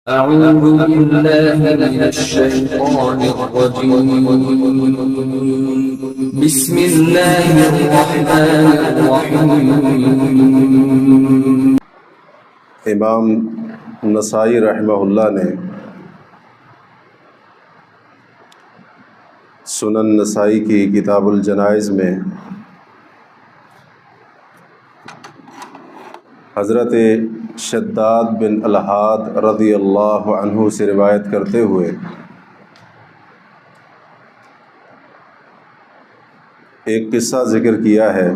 أعوذ بالله من الشيطان الرجيم. بسم الله الرحمن الرحيم. امام نسائی رحمہ اللہ نے سنن نسائی کی کتاب الجنائز میں حضرت شداد بن الحاد رضی اللہ عنہ سے روایت کرتے ہوئے ایک قصہ ذکر کیا ہے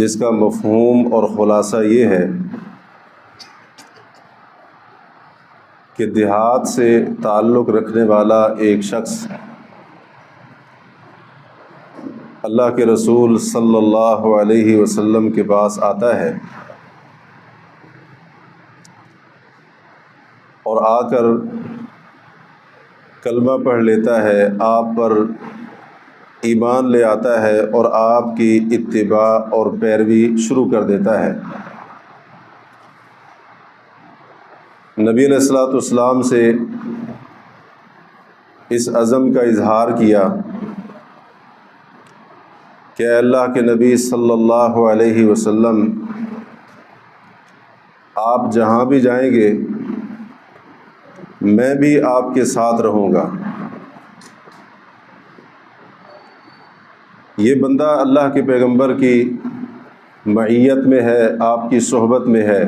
جس کا مفہوم اور خلاصہ یہ ہے کہ دیہات سے تعلق رکھنے والا ایک شخص اللہ کے رسول صلی اللہ علیہ وسلم کے پاس آتا ہے اور آ کر کلمہ پڑھ لیتا ہے، آپ پر ایمان لے آتا ہے اور آپ کی اتباع اور پیروی شروع کر دیتا ہے۔ نبی علیہ الصلوۃ والسلام سے اس عزم کا اظہار کیا کہ اے اللہ کے نبی صلی اللہ علیہ وسلم، آپ جہاں بھی جائیں گے میں بھی آپ کے ساتھ رہوں گا۔ یہ بندہ اللہ کے پیغمبر کی معیت میں ہے، آپ کی صحبت میں ہے۔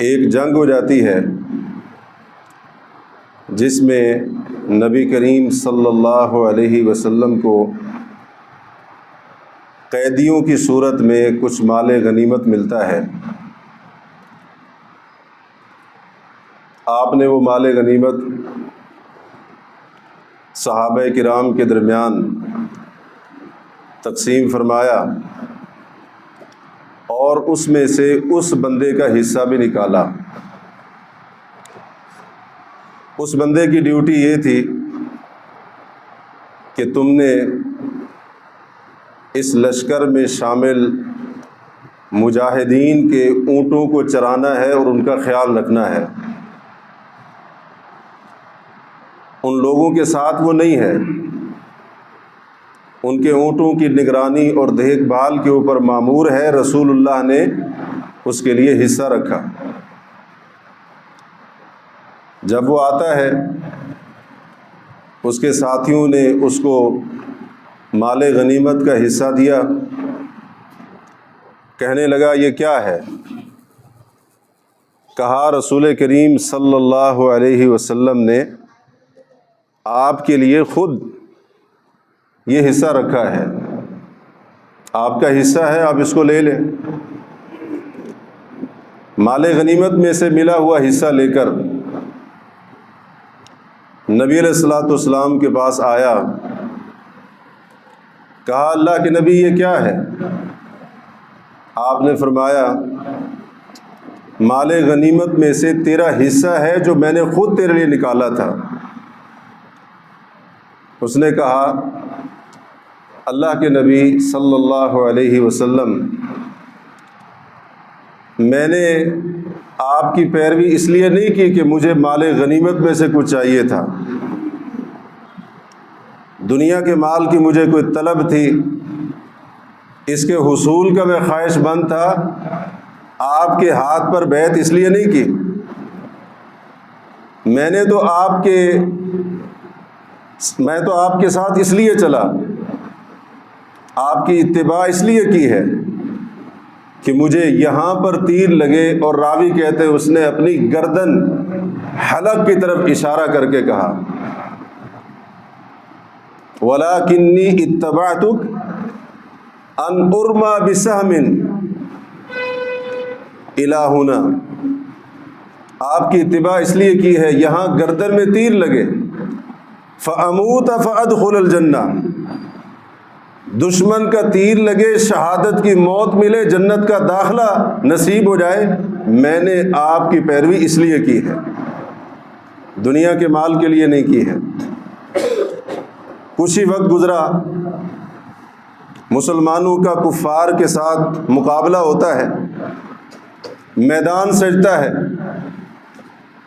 ایک جنگ ہو جاتی ہے جس میں نبی کریم صلی اللہ علیہ وسلم کو قیدیوں کی صورت میں کچھ مال غنیمت ملتا ہے۔ آپ نے وہ مال غنیمت صحابہ کرام کے درمیان تقسیم فرمایا اور اس میں سے اس بندے کا حصہ بھی نکالا۔ اس بندے کی ڈیوٹی یہ تھی کہ تم نے اس لشکر میں شامل مجاہدین کے اونٹوں کو چرانا ہے اور ان کا خیال رکھنا ہے۔ ان لوگوں کے ساتھ وہ نہیں ہے، ان کے اونٹوں کی نگرانی اور دیکھ بھال کے اوپر مامور ہے۔ رسول اللہ نے اس کے لیے حصہ رکھا۔ جب وہ آتا ہے اس کے ساتھیوں نے اس کو مال غنیمت کا حصہ دیا۔ کہنے لگا یہ کیا ہے؟ کہا رسول کریم صلی اللہ علیہ وسلم نے آپ کے لیے خود یہ حصہ رکھا ہے، آپ کا حصہ ہے، آپ اس کو لے لیں۔ مال غنیمت میں سے ملا ہوا حصہ لے کر نبی علیہ الصلوۃ والسلام کے پاس آیا، کہا اللہ کے نبی یہ کیا ہے؟ آپ نے فرمایا مال غنیمت میں سے تیرا حصہ ہے جو میں نے خود تیرے لیے نکالا تھا۔ اس نے کہا اللہ کے نبی صلی اللہ علیہ وسلم، میں نے آپ کی پیروی اس لیے نہیں کی کہ مجھے مال غنیمت میں سے کچھ چاہیے تھا، دنیا کے مال کی مجھے کوئی طلب تھی، اس کے حصول کا میں خواہش مند تھا۔ آپ کے ہاتھ پر بیعت اس لیے نہیں کی، میں تو آپ کے ساتھ اس لیے چلا، آپ کی اتباع اس لیے کی ہے کہ مجھے یہاں پر تیر لگے، اور راوی کہتے ہیں اس نے اپنی گردن حلق کی طرف اشارہ کر کے کہا وَلَكِنِّي اتَّبَعْتُكَ أَنْ أُرْمَى بِسَهْمٍ إِلَى هُنَا، آپ کی اتباع اس لیے کی ہے یہاں گردن میں تیر لگے، فَأَمُوتَ فَأَدْخُلَ الْجَنَّةَ، دشمن کا تیر لگے، شہادت کی موت ملے، جنت کا داخلہ نصیب ہو جائے۔ میں نے آپ کی پیروی اس لیے کی ہے، دنیا کے مال کے لیے نہیں کی ہے۔ کچھ ہی وقت گزرا، مسلمانوں کا کفار کے ساتھ مقابلہ ہوتا ہے، میدان سجتا ہے۔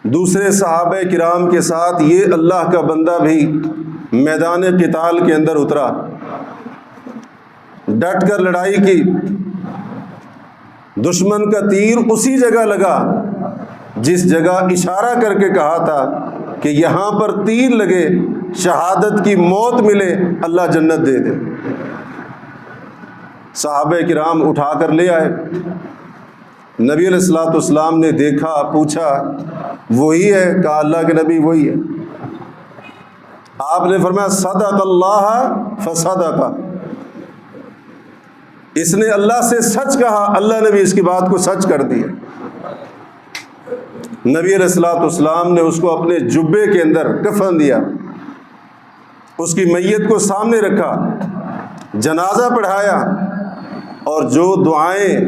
دوسرے صحابہ کرام کے ساتھ یہ اللہ کا بندہ بھی میدان قتال کے اندر اترا، ڈٹ کر لڑائی کی۔ دشمن کا تیر اسی جگہ لگا جس جگہ اشارہ کر کے کہا تھا کہ یہاں پر تیر لگے، شہادت کی موت ملے، اللہ جنت دے دے۔ صحابہ کرام اٹھا کر لے آئے۔ نبی علیہ الصلوۃ والسلام نے دیکھا، پوچھا وہی ہے؟ کہا اللہ کے نبی وہی ہے۔ آپ نے فرمایا صدق اللہ فصدق، اس نے اللہ سے سچ کہا، اللہ نے بھی اس کی بات کو سچ کر دیا۔ نبی علیہ الصلوۃ والسلام نے اس کو اپنے جبے کے اندر کفن دیا، اس کی میت کو سامنے رکھا، جنازہ پڑھایا، اور جو دعائیں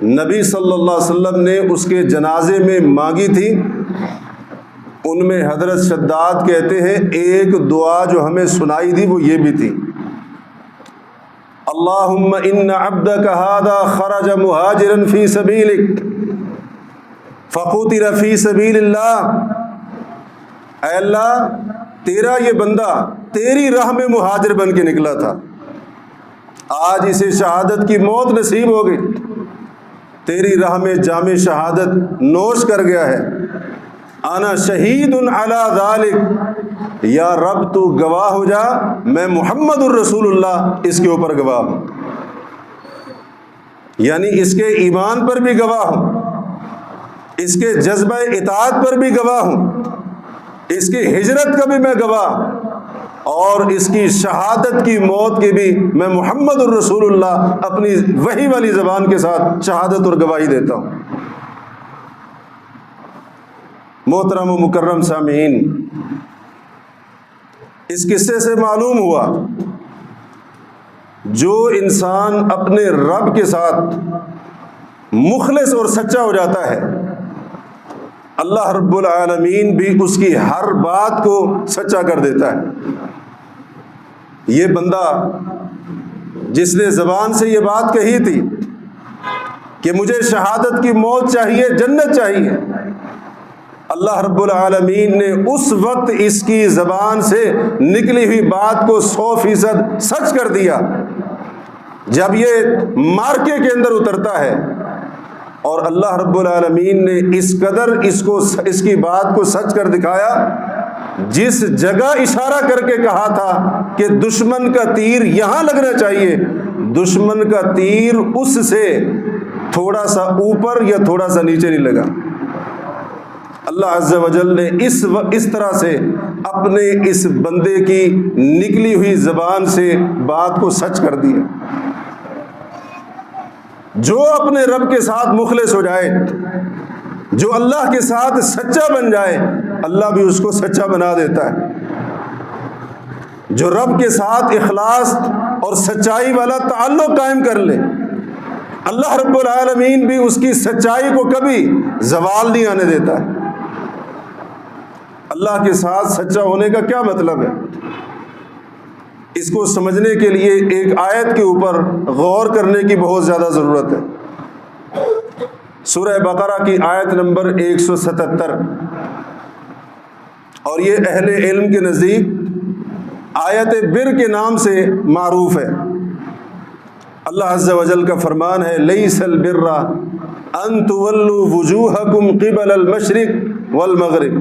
نبی صلی اللہ علیہ وسلم نے اس کے جنازے میں مانگی تھی، ان میں حضرت شداد کہتے ہیں ایک دعا جو ہمیں سنائی دی وہ یہ بھی تھی، اللہم ان عبدک ھذا خرج مہاجرا فی سبیلک فقتل فی سبیل اللہ، اے اللہ تیرا یہ بندہ تیری راہ میں مہاجر بن کے نکلا تھا، آج اسے شہادت کی موت نصیب ہو گئی، تیری راہ میں جام شہادت نوش کر گیا ہے۔ انا شہید علی ذالک، یا رب تو گواہ ہو جا، میں محمد الرسول اللہ اس کے اوپر گواہ ہوں، یعنی اس کے ایمان پر بھی گواہ ہوں، اس کے جذبہ اطاعت پر بھی گواہ ہوں، اس کی ہجرت کا بھی میں گواہ، اور اس کی شہادت کی موت کی بھی میں محمد الرسول اللہ اپنی وحی والی زبان کے ساتھ شہادت اور گواہی دیتا ہوں۔ محترم و مکرم سامعین، اس قصے سے معلوم ہوا جو انسان اپنے رب کے ساتھ مخلص اور سچا ہو جاتا ہے، اللہ رب العالمین بھی اس کی ہر بات کو سچا کر دیتا ہے۔ یہ بندہ جس نے زبان سے یہ بات کہی تھی کہ مجھے شہادت کی موت چاہیے، جنت چاہیے، اللہ رب العالمین نے اس وقت اس کی زبان سے نکلی ہوئی بات کو 100% سچ کر دیا۔ جب یہ مارکے کے اندر اترتا ہے اور اللہ رب العالمین نے اس قدر اس کی بات کو سچ کر دکھایا، جس جگہ اشارہ کر کے کہا تھا کہ دشمن کا تیر یہاں لگنا چاہیے، دشمن کا تیر اس سے تھوڑا سا اوپر یا تھوڑا سا نیچے نہیں لگا۔ اللہ عز و جل نے اس طرح سے اپنے اس بندے کی نکلی ہوئی زبان سے بات کو سچ کر دیا۔ جو اپنے رب کے ساتھ مخلص ہو جائے، جو اللہ کے ساتھ سچا بن جائے، اللہ بھی اس کو سچا بنا دیتا ہے۔ جو رب کے ساتھ اخلاص اور سچائی والا تعلق قائم کر لے، اللہ رب العالمین بھی اس کی سچائی کو کبھی زوال نہیں آنے دیتا ہے۔ اللہ کے ساتھ سچا ہونے کا کیا مطلب ہے؟ اس کو سمجھنے کے لیے ایک آیت کے اوپر غور کرنے کی بہت زیادہ ضرورت ہے۔ سورہ بقرہ کی آیت نمبر 177، اور یہ اہل علم کے نزدیک آیت بر کے نام سے معروف ہے۔ اللہ عز و جل کا فرمان ہے لیس البر ان تولوا وجوہکم قبل المشرق والمغرب،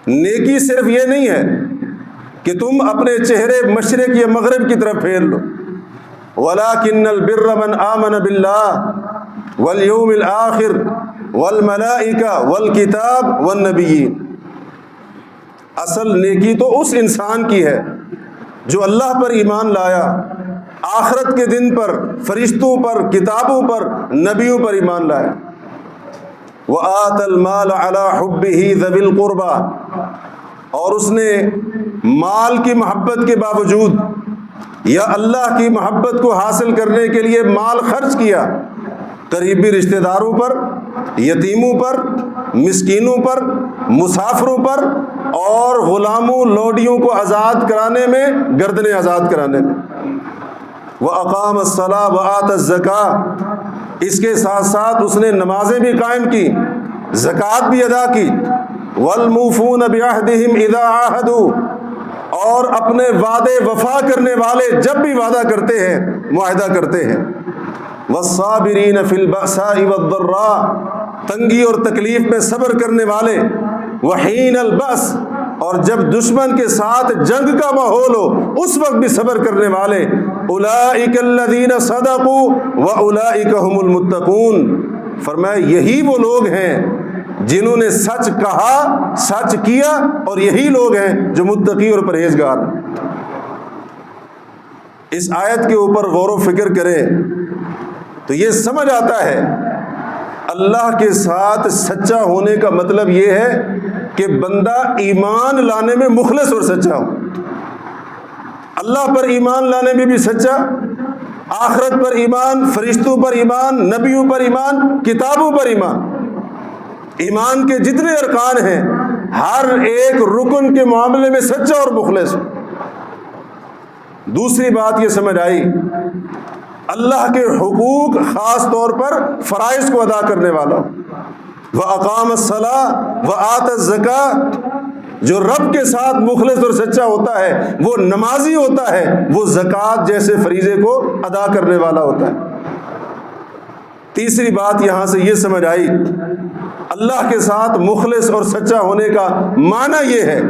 نیکی صرف یہ نہیں ہے کہ تم اپنے چہرے مشرق یا مغرب کی طرف پھیر لو، وَلَكِنَّ الْبِرَّ مَنْ آمَنَ بِاللَّهِ وَالْيَوْمِ الْآخِرِ وَالْمَلَائِكَةِ وَالْكِتَابِ وَالنَّبِيِّينَ، اصل نیکی تو اس انسان کی ہے جو اللہ پر ایمان لایا، آخرت کے دن پر، فرشتوں پر، کتابوں پر، نبیوں پر ایمان لایا۔ وَآتَى الْمَالَ عَلَى حُبِّهِ ذَوِي الْقُرْبَى، اور اس نے مال کی محبت کے باوجود یا اللہ کی محبت کو حاصل کرنے کے لیے مال خرچ کیا، قریبی رشتہ داروں پر، یتیموں پر، مسکینوں پر، مسافروں پر، اور غلاموں لوڈیوں کو آزاد کرانے میں، گردنیں آزاد کرانے میں۔ وَأَقَامَ الصَّلَاةَ وَآتَى الزَّكَاةَ، اس کے ساتھ ساتھ اس نے نمازیں بھی قائم کی، زکوٰۃ بھی ادا کی، والموفون بعہدہم اذا عاہدوا، اور اپنے وعدے وفا کرنے والے جب بھی وعدہ کرتے ہیں، معاہدہ کرتے ہیں، والصابرین فی البأساء والضراء، تنگی اور تکلیف میں صبر کرنے والے، وحین البأس، اور جب دشمن کے ساتھ جنگ کا ماحول ہو اس وقت بھی صبر کرنے والے، اولئک الذین صدقوا واولئک هم المتقون، فرمایا یہی وہ لوگ ہیں جنہوں نے سچ کہا، سچ کیا، اور یہی لوگ ہیں جو متقی اور پرہیزگار۔ اس آیت کے اوپر غور و فکر کریں تو یہ سمجھ آتا ہے اللہ کے ساتھ سچا ہونے کا مطلب یہ ہے کہ بندہ ایمان لانے میں مخلص اور سچا ہو، اللہ پر ایمان لانے میں بھی سچا، آخرت پر ایمان، فرشتوں پر ایمان، نبیوں پر ایمان، کتابوں پر ایمان، ایمان کے جتنے ارکان ہیں ہر ایک رکن کے معاملے میں سچا اور مخلص۔ دوسری بات یہ سمجھ آئی، اللہ کے حقوق خاص طور پر فرائض کو ادا کرنے والا، وَأَقَامَ الصَّلَاةَ وَآتَى الزَّكَاةَ، جو رب کے ساتھ مخلص اور سچا ہوتا ہے وہ نمازی ہوتا ہے، وہ زکوٰۃ جیسے فریضے کو ادا کرنے والا ہوتا ہے۔ تیسری بات یہاں سے یہ سمجھ آئی، اللہ کے ساتھ مخلص اور سچا ہونے کا معنی یہ ہے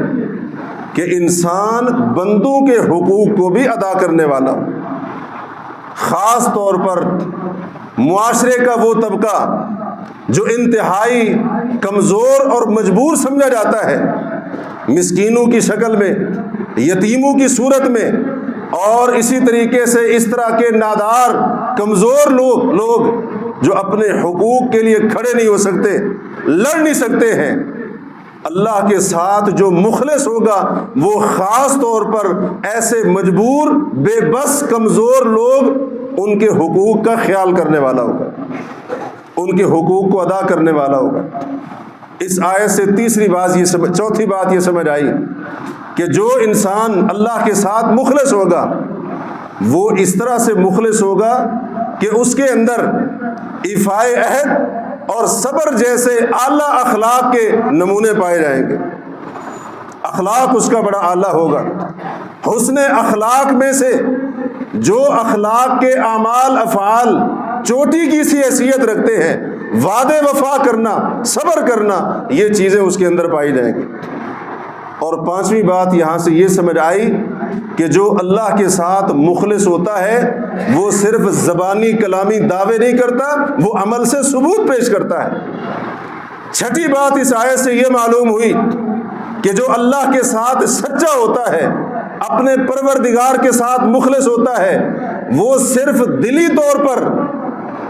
کہ انسان بندوں کے حقوق کو بھی ادا کرنے والا ہو، خاص طور پر معاشرے کا وہ طبقہ جو انتہائی کمزور اور مجبور سمجھا جاتا ہے، مسکینوں کی شکل میں، یتیموں کی صورت میں، اور اسی طریقے سے اس طرح کے نادار کمزور لوگ جو اپنے حقوق کے لیے کھڑے نہیں ہو سکتے، لڑ نہیں سکتے ہیں، اللہ کے ساتھ جو مخلص ہوگا وہ خاص طور پر ایسے مجبور، بے بس، کمزور لوگ، ان کے حقوق کا خیال کرنے والا ہوگا، ان کے حقوق کو ادا کرنے والا ہوگا۔ اس آیت سے چوتھی بات یہ سمجھ آئی کہ جو انسان اللہ کے ساتھ مخلص ہوگا وہ اس طرح سے مخلص ہوگا کہ اس کے اندر ایفائے عہد اور صبر جیسے اعلیٰ اخلاق کے نمونے پائے جائیں گے۔ اخلاق اس کا بڑا اعلیٰ ہوگا۔ حسن اخلاق میں سے جو اخلاق کے اعمال افعال چوٹی کی سی حیثیت رکھتے ہیں، وعدے وفا کرنا، صبر کرنا، یہ چیزیں اس کے اندر پائی جائیں گی۔ اور پانچویں بات یہاں سے یہ سمجھ آئی کہ جو اللہ کے ساتھ مخلص ہوتا ہے وہ صرف زبانی کلامی دعوے نہیں کرتا، وہ عمل سے ثبوت پیش کرتا ہے۔ چھٹی بات اس آیت سے یہ معلوم ہوئی کہ جو اللہ کے ساتھ سچا ہوتا ہے، اپنے پروردگار کے ساتھ مخلص ہوتا ہے، وہ صرف دلی طور پر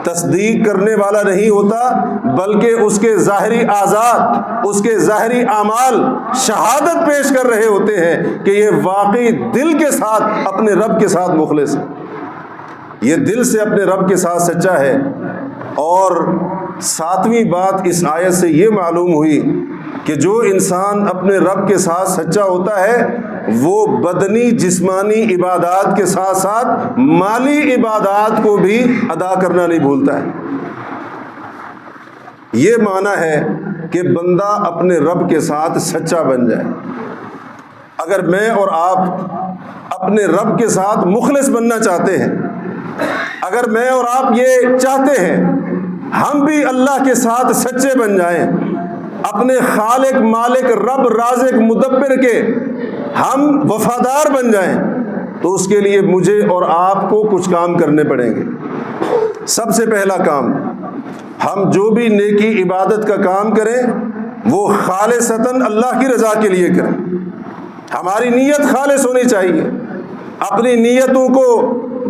تصدیق کرنے والا نہیں ہوتا، بلکہ اس کے ظاہری اعضاء، اس کے ظاہری اعمال شہادت پیش کر رہے ہوتے ہیں کہ یہ واقعی دل کے ساتھ اپنے رب کے ساتھ مخلص ہے، یہ دل سے اپنے رب کے ساتھ سچا ہے۔ اور ساتویں بات اس آیت سے یہ معلوم ہوئی کہ جو انسان اپنے رب کے ساتھ سچا ہوتا ہے وہ بدنی جسمانی عبادات کے ساتھ ساتھ مالی عبادات کو بھی ادا کرنا نہیں بھولتا ہے۔ یہ معنی ہے کہ بندہ اپنے رب کے ساتھ سچا بن جائے۔ اگر میں اور آپ اپنے رب کے ساتھ مخلص بننا چاہتے ہیں، اگر میں اور آپ یہ چاہتے ہیں ہم بھی اللہ کے ساتھ سچے بن جائیں، اپنے خالق مالک رب رازق مدبر کے ہم وفادار بن جائیں، تو اس کے لیے مجھے اور آپ کو کچھ کام کرنے پڑیں گے۔ سب سے پہلا کام، ہم جو بھی نیکی عبادت کا کام کریں وہ خالصتاً اللہ کی رضا کے لیے کریں۔ ہماری نیت خالص ہونی چاہیے۔ اپنی نیتوں کو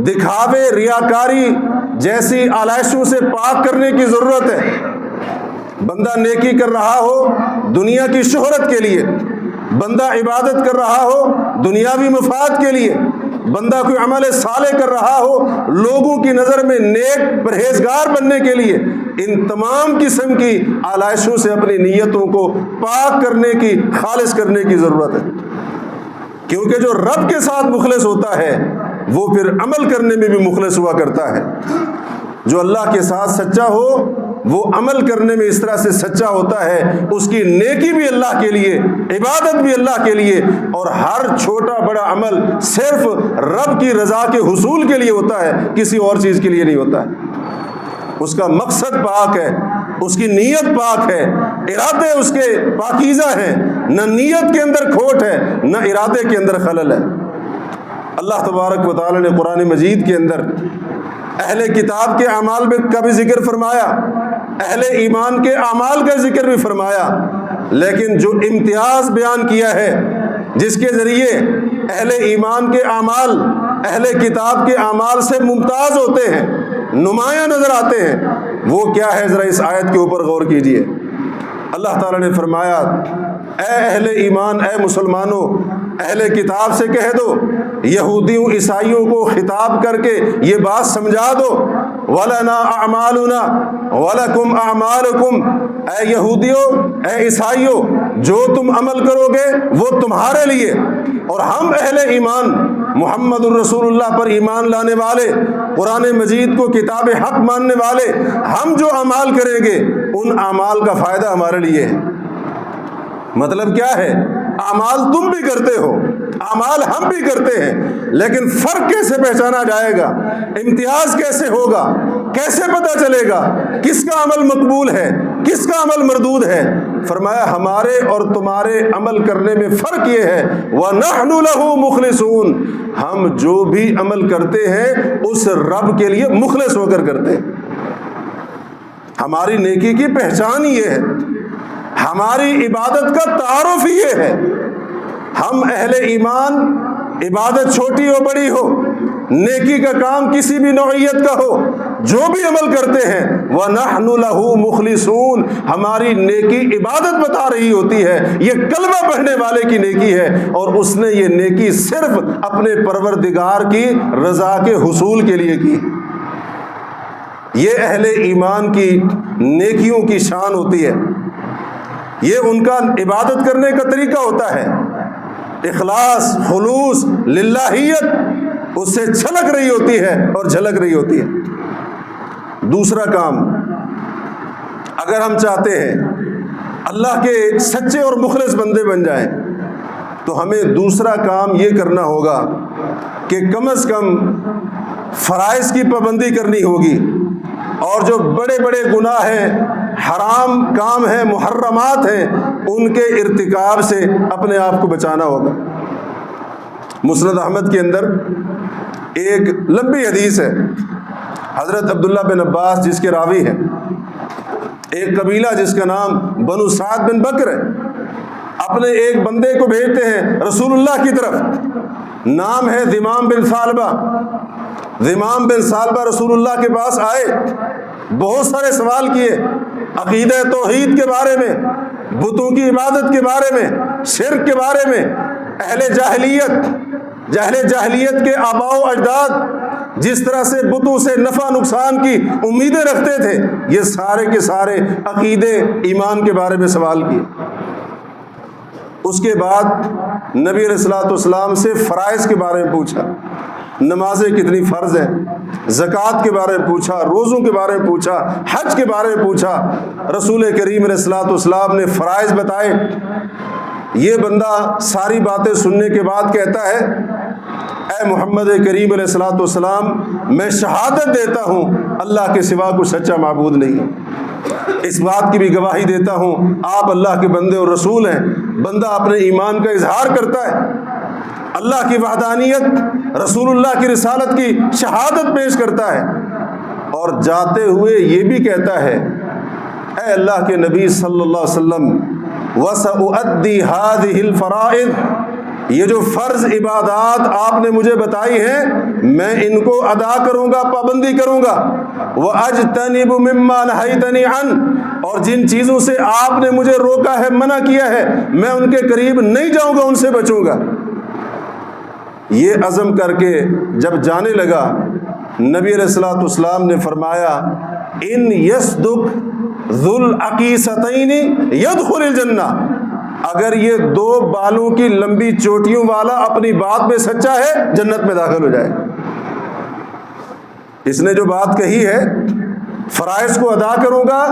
دکھاوے، ریاکاری جیسی آلائشوں سے پاک کرنے کی ضرورت ہے۔ بندہ نیکی کر رہا ہو دنیا کی شہرت کے لیے، بندہ عبادت کر رہا ہو دنیاوی مفاد کے لیے، بندہ کوئی عمل صالح کر رہا ہو لوگوں کی نظر میں نیک پرہیزگار بننے کے لیے، ان تمام قسم کی آلائشوں سے اپنی نیتوں کو پاک کرنے کی، خالص کرنے کی ضرورت ہے۔ کیونکہ جو رب کے ساتھ مخلص ہوتا ہے وہ پھر عمل کرنے میں بھی مخلص ہوا کرتا ہے۔ جو اللہ کے ساتھ سچا ہو وہ عمل کرنے میں اس طرح سے سچا ہوتا ہے، اس کی نیکی بھی اللہ کے لیے، عبادت بھی اللہ کے لیے، اور ہر چھوٹا بڑا عمل صرف رب کی رضا کے حصول کے لیے ہوتا ہے، کسی اور چیز کے لیے نہیں ہوتا ہے۔ اس کا مقصد پاک ہے، اس کی نیت پاک ہے، ارادے اس کے پاکیزہ ہیں، نہ نیت کے اندر کھوٹ ہے نہ ارادے کے اندر خلل ہے۔ اللہ تبارک و تعالی نے قرآن مجید کے اندر اہل کتاب کے اعمال کا بھی ذکر فرمایا، اہل ایمان کے اعمال کا ذکر بھی فرمایا، لیکن جو امتیاز بیان کیا ہے جس کے ذریعے اہل ایمان کے اعمال اہل کتاب کے اعمال سے ممتاز ہوتے ہیں، نمایاں نظر آتے ہیں، وہ کیا ہے؟ ذرا اس آیت کے اوپر غور کیجئے۔ اللہ تعالیٰ نے فرمایا، اے اہل ایمان، اے مسلمانوں، اہل کتاب سے کہہ دو، یہودیوں عیسائیوں کو خطاب کر کے یہ بات سمجھا دو، وَلَنَا أَعْمَالُنَا وَلَكُمْ أَعْمَالُكُمْ، اے یہودیوں، اے عیسائیوں، جو تم عمل کرو گے وہ تمہارے لیے، اور ہم اہل ایمان محمد الرسول اللہ پر ایمان لانے والے، قرآن مجید کو کتاب حق ماننے والے، ہم جو اعمال کریں گے ان اعمال کا فائدہ ہمارے لیے ہے۔ مطلب کیا ہے؟ اعمال تم بھی کرتے ہو، اعمال ہم بھی کرتے ہیں، لیکن فرق کیسے پہچانا جائے گا؟ امتیاز کیسے ہوگا؟ کیسے پتہ چلے گا کس کا عمل مقبول ہے کس کا عمل مردود ہے؟ فرمایا ہمارے اور تمہارے عمل کرنے میں فرق یہ ہے، وَنَحْنُ لَهُ مُخْلِصُونَ، ہم جو بھی عمل کرتے ہیں اس رب کے لیے مخلص ہو کر کرتے ہیں۔ ہماری نیکی کی پہچان یہ ہے، ہماری عبادت کا تعارف ہی یہ ہے۔ ہم اہل ایمان، عبادت چھوٹی ہو بڑی ہو، نیکی کا کام کسی بھی نوعیت کا ہو، جو بھی عمل کرتے ہیں وَنَحْنُ لَهُ مُخْلِصُونَ، ہماری نیکی عبادت بتا رہی ہوتی ہے، یہ کلمہ پڑھنے والے کی نیکی ہے، اور اس نے یہ نیکی صرف اپنے پروردگار کی رضا کے حصول کے لیے کی۔ یہ اہل ایمان کی نیکیوں کی شان ہوتی ہے، یہ ان کا عبادت کرنے کا طریقہ ہوتا ہے، اخلاص، خلوص، للہیت اس سے چھلک رہی ہوتی ہے اور جھلک رہی ہوتی ہے۔ دوسرا کام، اگر ہم چاہتے ہیں اللہ کے سچے اور مخلص بندے بن جائیں تو ہمیں دوسرا کام یہ کرنا ہوگا کہ کم از کم فرائض کی پابندی کرنی ہوگی، اور جو بڑے بڑے گناہ ہیں، حرام کام ہیں، محرمات ہیں، ان کے ارتکاب سے اپنے آپ کو بچانا ہوگا۔ مسند احمد کے اندر ایک لمبی حدیث ہے، حضرت عبداللہ بن عباس جس کے راوی ہیں، ایک قبیلہ جس کا نام بنو سعد بن بکر ہے، اپنے ایک بندے کو بھیجتے ہیں رسول اللہ کی طرف، نام ہے ذمام بن ثعلبہ۔ ذمام بن ثعلبہ رسول اللہ کے پاس آئے، بہت سارے سوال کیے، عقیدہ توحید کے بارے میں، بتوں کی عبادت کے بارے میں، شرک کے بارے میں، اہل جاہلیت کے آباء و اجداد جس طرح سے بتوں سے نفع نقصان کی امیدیں رکھتے تھے، یہ سارے کے سارے عقیدے ایمان کے بارے میں سوال کیے۔ اس کے بعد نبی علیہ الصلوۃ والسلام سے فرائض کے بارے میں پوچھا، نمازیں کتنی فرض ہیں، زکوٰۃ کے بارے میں پوچھا، روزوں کے بارے میں پوچھا، حج کے بارے میں پوچھا۔ رسول کریم علیہ الصلوۃ والسلام نے فرائض بتائے۔ یہ بندہ ساری باتیں سننے کے بعد کہتا ہے، اے محمد کریم علیہ الصلوۃ والسلام، میں شہادت دیتا ہوں اللہ کے سوا کوئی سچا معبود نہیں، اس بات کی بھی گواہی دیتا ہوں آپ اللہ کے بندے اور رسول ہیں۔ بندہ اپنے ایمان کا اظہار کرتا ہے، اللہ کی وحدانیت، رسول اللہ کی رسالت کی شہادت پیش کرتا ہے، اور جاتے ہوئے یہ بھی کہتا ہے، اے اللہ کے نبی صلی اللہ علیہ وسلم، وَسَأُؤَدِّي هَذِهِ الْفَرَائِض، یہ جو فرض عبادات آپ نے مجھے بتائی ہیں میں ان کو ادا کروں گا، پابندی کروں گا، وَأَجْتَنِبُ مِمَّا نَهَيْتَنِي عَنْهُ، اور جن چیزوں سے آپ نے مجھے روکا ہے، منع کیا ہے، میں ان کے قریب نہیں جاؤں گا، ان سے بچوں گا۔ یہ عزم کر کے جب جانے لگا، نبی علیہ الصلوۃ والسلام نے فرمایا، ان یصدق ذو العقیستین یدخل الجنہ، اگر یہ دو بالوں کی لمبی چوٹیوں والا اپنی بات میں سچا ہے جنت میں داخل ہو جائے۔ اس نے جو بات کہی ہے فرائض کو ادا کروں گا،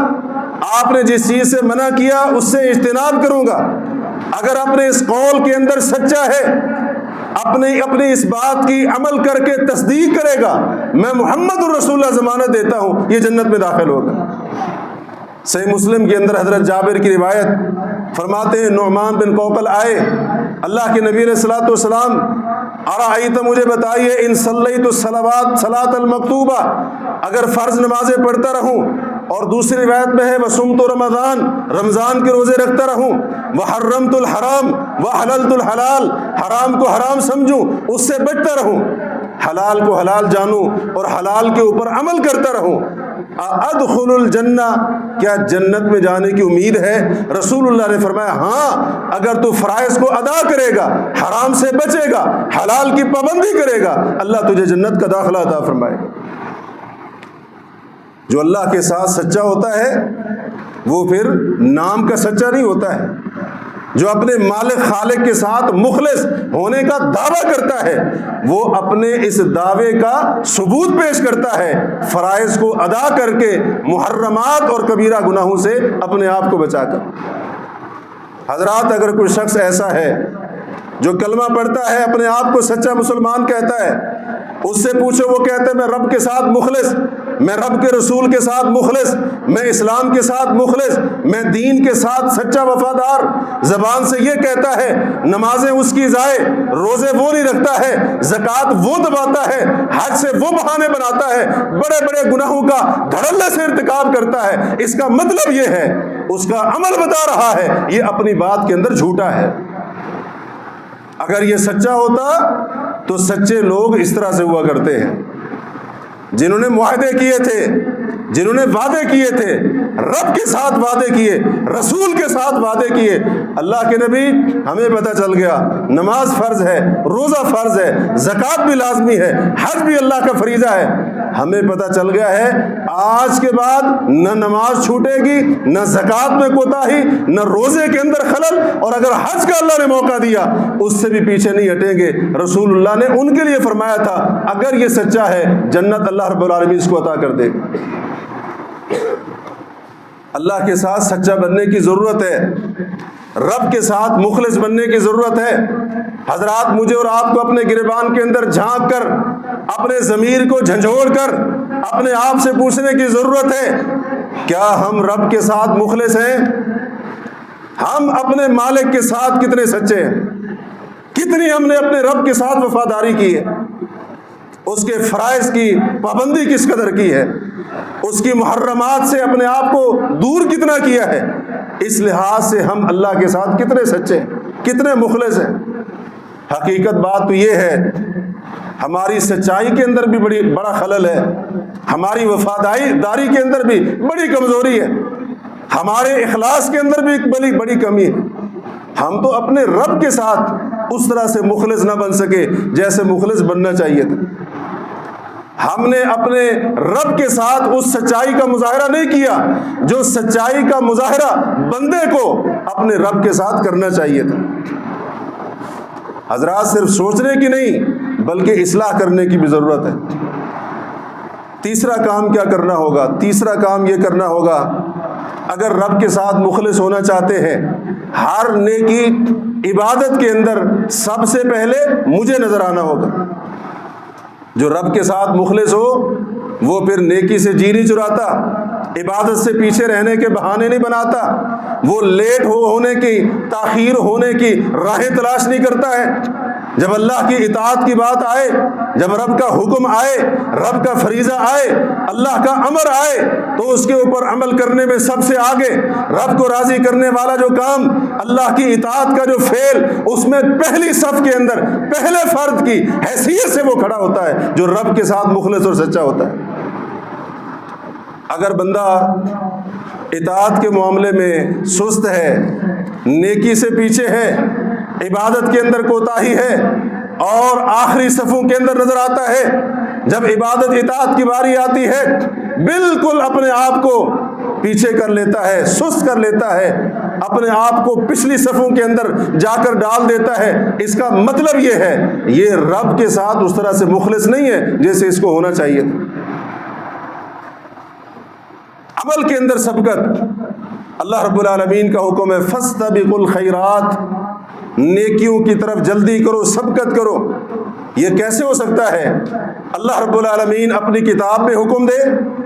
آپ نے جس چیز سے منع کیا اس سے اجتناب کروں گا، اگر اپنے اس قول کے اندر سچا ہے، اپنی اس بات کی عمل کر کے تصدیق کرے گا، میں محمد الرسول اللہ ضمانت دیتا ہوں یہ جنت میں داخل ہوگا۔ صحیح مسلم کے اندر حضرت جابر کی روایت فرماتے ہیں نعمان بن کوقل آئے، اللہ کے نبی علیہ الصلوۃ والسلام ارائیت مجھے بتائیے ان صلیت الصلوات صلاۃ المکتوبہ، اگر فرض نمازیں پڑھتا رہوں، اور دوسری روایت میں ہے وصمت رمضان، رمضان کے روزے رکھتا رہوں، وحرمت الحرام وحللت الحلال، حرام کو حرام سمجھوں اس سے بچتا رہوں، حلال کو حلال جانوں اور حلال کے اوپر عمل کرتا رہوں، ادخل الجنہ، کیا جنت میں جانے کی امید ہے؟ رسول اللہ نے فرمایا ہاں، اگر تو فرائض کو ادا کرے گا، حرام سے بچے گا، حلال کی پابندی کرے گا، اللہ تجھے جنت کا داخلہ عطا فرمائے گا۔ جو اللہ کے ساتھ سچا ہوتا ہے وہ پھر نام کا سچا نہیں ہوتا ہے، جو اپنے مالک خالق کے ساتھ مخلص ہونے کا دعویٰ کرتا ہے وہ اپنے اس دعوے کا ثبوت پیش کرتا ہے، فرائض کو ادا کر کے، محرمات اور کبیرہ گناہوں سے اپنے آپ کو بچا کر۔ حضرات، اگر کوئی شخص ایسا ہے جو کلمہ پڑھتا ہے، اپنے آپ کو سچا مسلمان کہتا ہے، اس سے پوچھو، وہ کہتا ہے میں رب کے ساتھ مخلص، میں رب کے رسول کے ساتھ مخلص، میں اسلام کے ساتھ مخلص، میں دین کے ساتھ سچا وفادار، زبان سے یہ کہتا ہے، نمازیں اس کی ضائع، روزے وہ نہیں رکھتا ہے، زکوٰۃ وہ دباتا ہے، حج سے وہ بہانے بناتا ہے، بڑے بڑے گناہوں کا دھڑلے سے ارتکاب کرتا ہے، اس کا مطلب یہ ہے، اس کا عمل بتا رہا ہے یہ اپنی بات کے اندر جھوٹا ہے۔ اگر یہ سچا ہوتا تو سچے لوگ اس طرح سے ہوا کرتے ہیں، جنہوں نے معاہدے کیے تھے، جنہوں نے وعدے کیے تھے، رب کے ساتھ وعدے کیے، رسول کے ساتھ وعدے کیے، اللہ کے نبی ہمیں پتہ چل گیا نماز فرض ہے، روزہ فرض ہے، زکوٰۃ بھی لازمی ہے، حج بھی اللہ کا فریضہ ہے، ہمیں پتہ چل گیا ہے آج کے بعد نہ نماز چھوٹے گی، نہ زکوٰۃ میں کوتاہی، نہ روزے کے اندر خلل، اور اگر حج کا اللہ نے موقع دیا اس سے بھی پیچھے نہیں ہٹیں گے۔ رسول اللہ نے ان کے لیے فرمایا تھا اگر یہ سچا ہے جنت اللہ رب العالمین اس کو عطا کر دے گا۔ اللہ کے ساتھ سچا بننے کی ضرورت ہے، رب کے ساتھ مخلص بننے کی ضرورت ہے۔ حضرات، مجھے اور آپ کو اپنے گریبان کے اندر جھانک کر، اپنے ضمیر کو جھنجھوڑ کر اپنے آپ سے پوچھنے کی ضرورت ہے کیا ہم رب کے ساتھ مخلص ہیں؟ ہم اپنے مالک کے ساتھ کتنے سچے ہیں؟ کتنی ہم نے اپنے رب کے ساتھ وفاداری کی ہے؟ اس کے فرائض کی پابندی کس قدر کی ہے؟ اس کی محرمات سے اپنے آپ کو دور کتنا کیا ہے؟ اس لحاظ سے ہم اللہ کے ساتھ کتنے سچے ہیں، کتنے مخلص ہیں؟ حقیقت بات تو یہ ہے ہماری سچائی کے اندر بھی بڑا خلل ہے، ہماری وفاداری کے اندر بھی بڑی کمزوری ہے، ہمارے اخلاص کے اندر بھی بڑی کمی ہے۔ ہم تو اپنے رب کے ساتھ اس طرح سے مخلص نہ بن سکے جیسے مخلص بننا چاہیے تھا۔ ہم نے اپنے رب کے ساتھ اس سچائی کا مظاہرہ نہیں کیا جو سچائی کا مظاہرہ بندے کو اپنے رب کے ساتھ کرنا چاہیے تھا۔ حضرات، صرف سوچنے کی نہیں بلکہ اصلاح کرنے کی بھی ضرورت ہے۔ تیسرا کام کیا کرنا ہوگا؟ تیسرا کام یہ کرنا ہوگا، اگر رب کے ساتھ مخلص ہونا چاہتے ہیں، ہر نیکی عبادت کے اندر سب سے پہلے مجھے نظر آنا ہوگا۔ جو رب کے ساتھ مخلص ہو وہ پھر نیکی سے جی نہیں چراتا، عبادت سے پیچھے رہنے کے بہانے نہیں بناتا، وہ لیٹ ہونے کی، تاخیر ہونے کی راہیں تلاش نہیں کرتا ہے۔ جب اللہ کی اطاعت کی بات آئے، جب رب کا حکم آئے، رب کا فریضہ آئے، اللہ کا امر آئے تو اس کے اوپر عمل کرنے میں سب سے آگے، رب کو راضی کرنے والا جو کام، اللہ کی اطاعت کا جو فعل، اس میں پہلی صف کے اندر پہلے فرد کی حیثیت سے وہ کھڑا ہوتا ہے جو رب کے ساتھ مخلص اور سچا ہوتا ہے۔ اگر بندہ اطاعت کے معاملے میں سست ہے، نیکی سے پیچھے ہے، عبادت کے اندر کوتاہی ہے اور آخری صفوں کے اندر نظر آتا ہے، جب عبادت اطاعت کی باری آتی ہے بالکل اپنے آپ کو پیچھے کر لیتا ہے، سست کر لیتا ہے، اپنے آپ کو پچھلی صفوں کے اندر جا کر ڈال دیتا ہے، اس کا مطلب یہ ہے یہ رب کے ساتھ اس طرح سے مخلص نہیں ہے جیسے اس کو ہونا چاہیے تھا۔ عمل کے اندر سبقت۔ اللہ رب العالمین کا حکم ہے فاستبقوا الخیرات، نیکیوں کی طرف جلدی کرو، سبقت کرو۔ یہ کیسے ہو سکتا ہے؟ اللہ رب العالمین اپنی کتاب میں حکم دے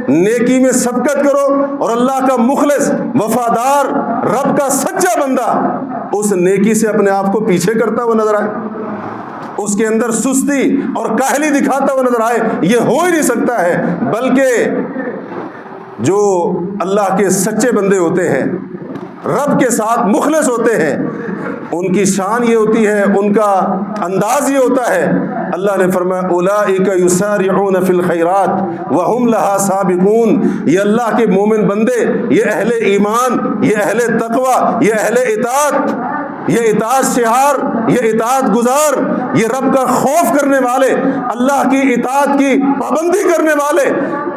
نیکی میں سبقت کرو، اور اللہ کا مخلص وفادار رب کا سچا بندہ اس نیکی سے اپنے آپ کو پیچھے کرتا ہوا نظر آئے، اس کے اندر سستی اور کاہلی دکھاتا ہوا نظر آئے، یہ ہو ہی نہیں سکتا ہے۔ بلکہ جو اللہ کے سچے بندے ہوتے ہیں، رب کے ساتھ مخلص ہوتے ہیں، ان کی شان یہ ہوتی ہے، ان کا انداز یہ ہوتا ہے۔ اللہ نے فرمایا اولئک یسارعون فی الخیرات وہم لہا سابقون، یہ اللہ کے مومن بندے، یہ اہل ایمان، یہ اہل تقوی، یہ اہل اطاعت، یہ اطاعت شعار، یہ اطاعت گزار، یہ رب کا خوف کرنے والے، اللہ کی اطاعت کی پابندی کرنے والے،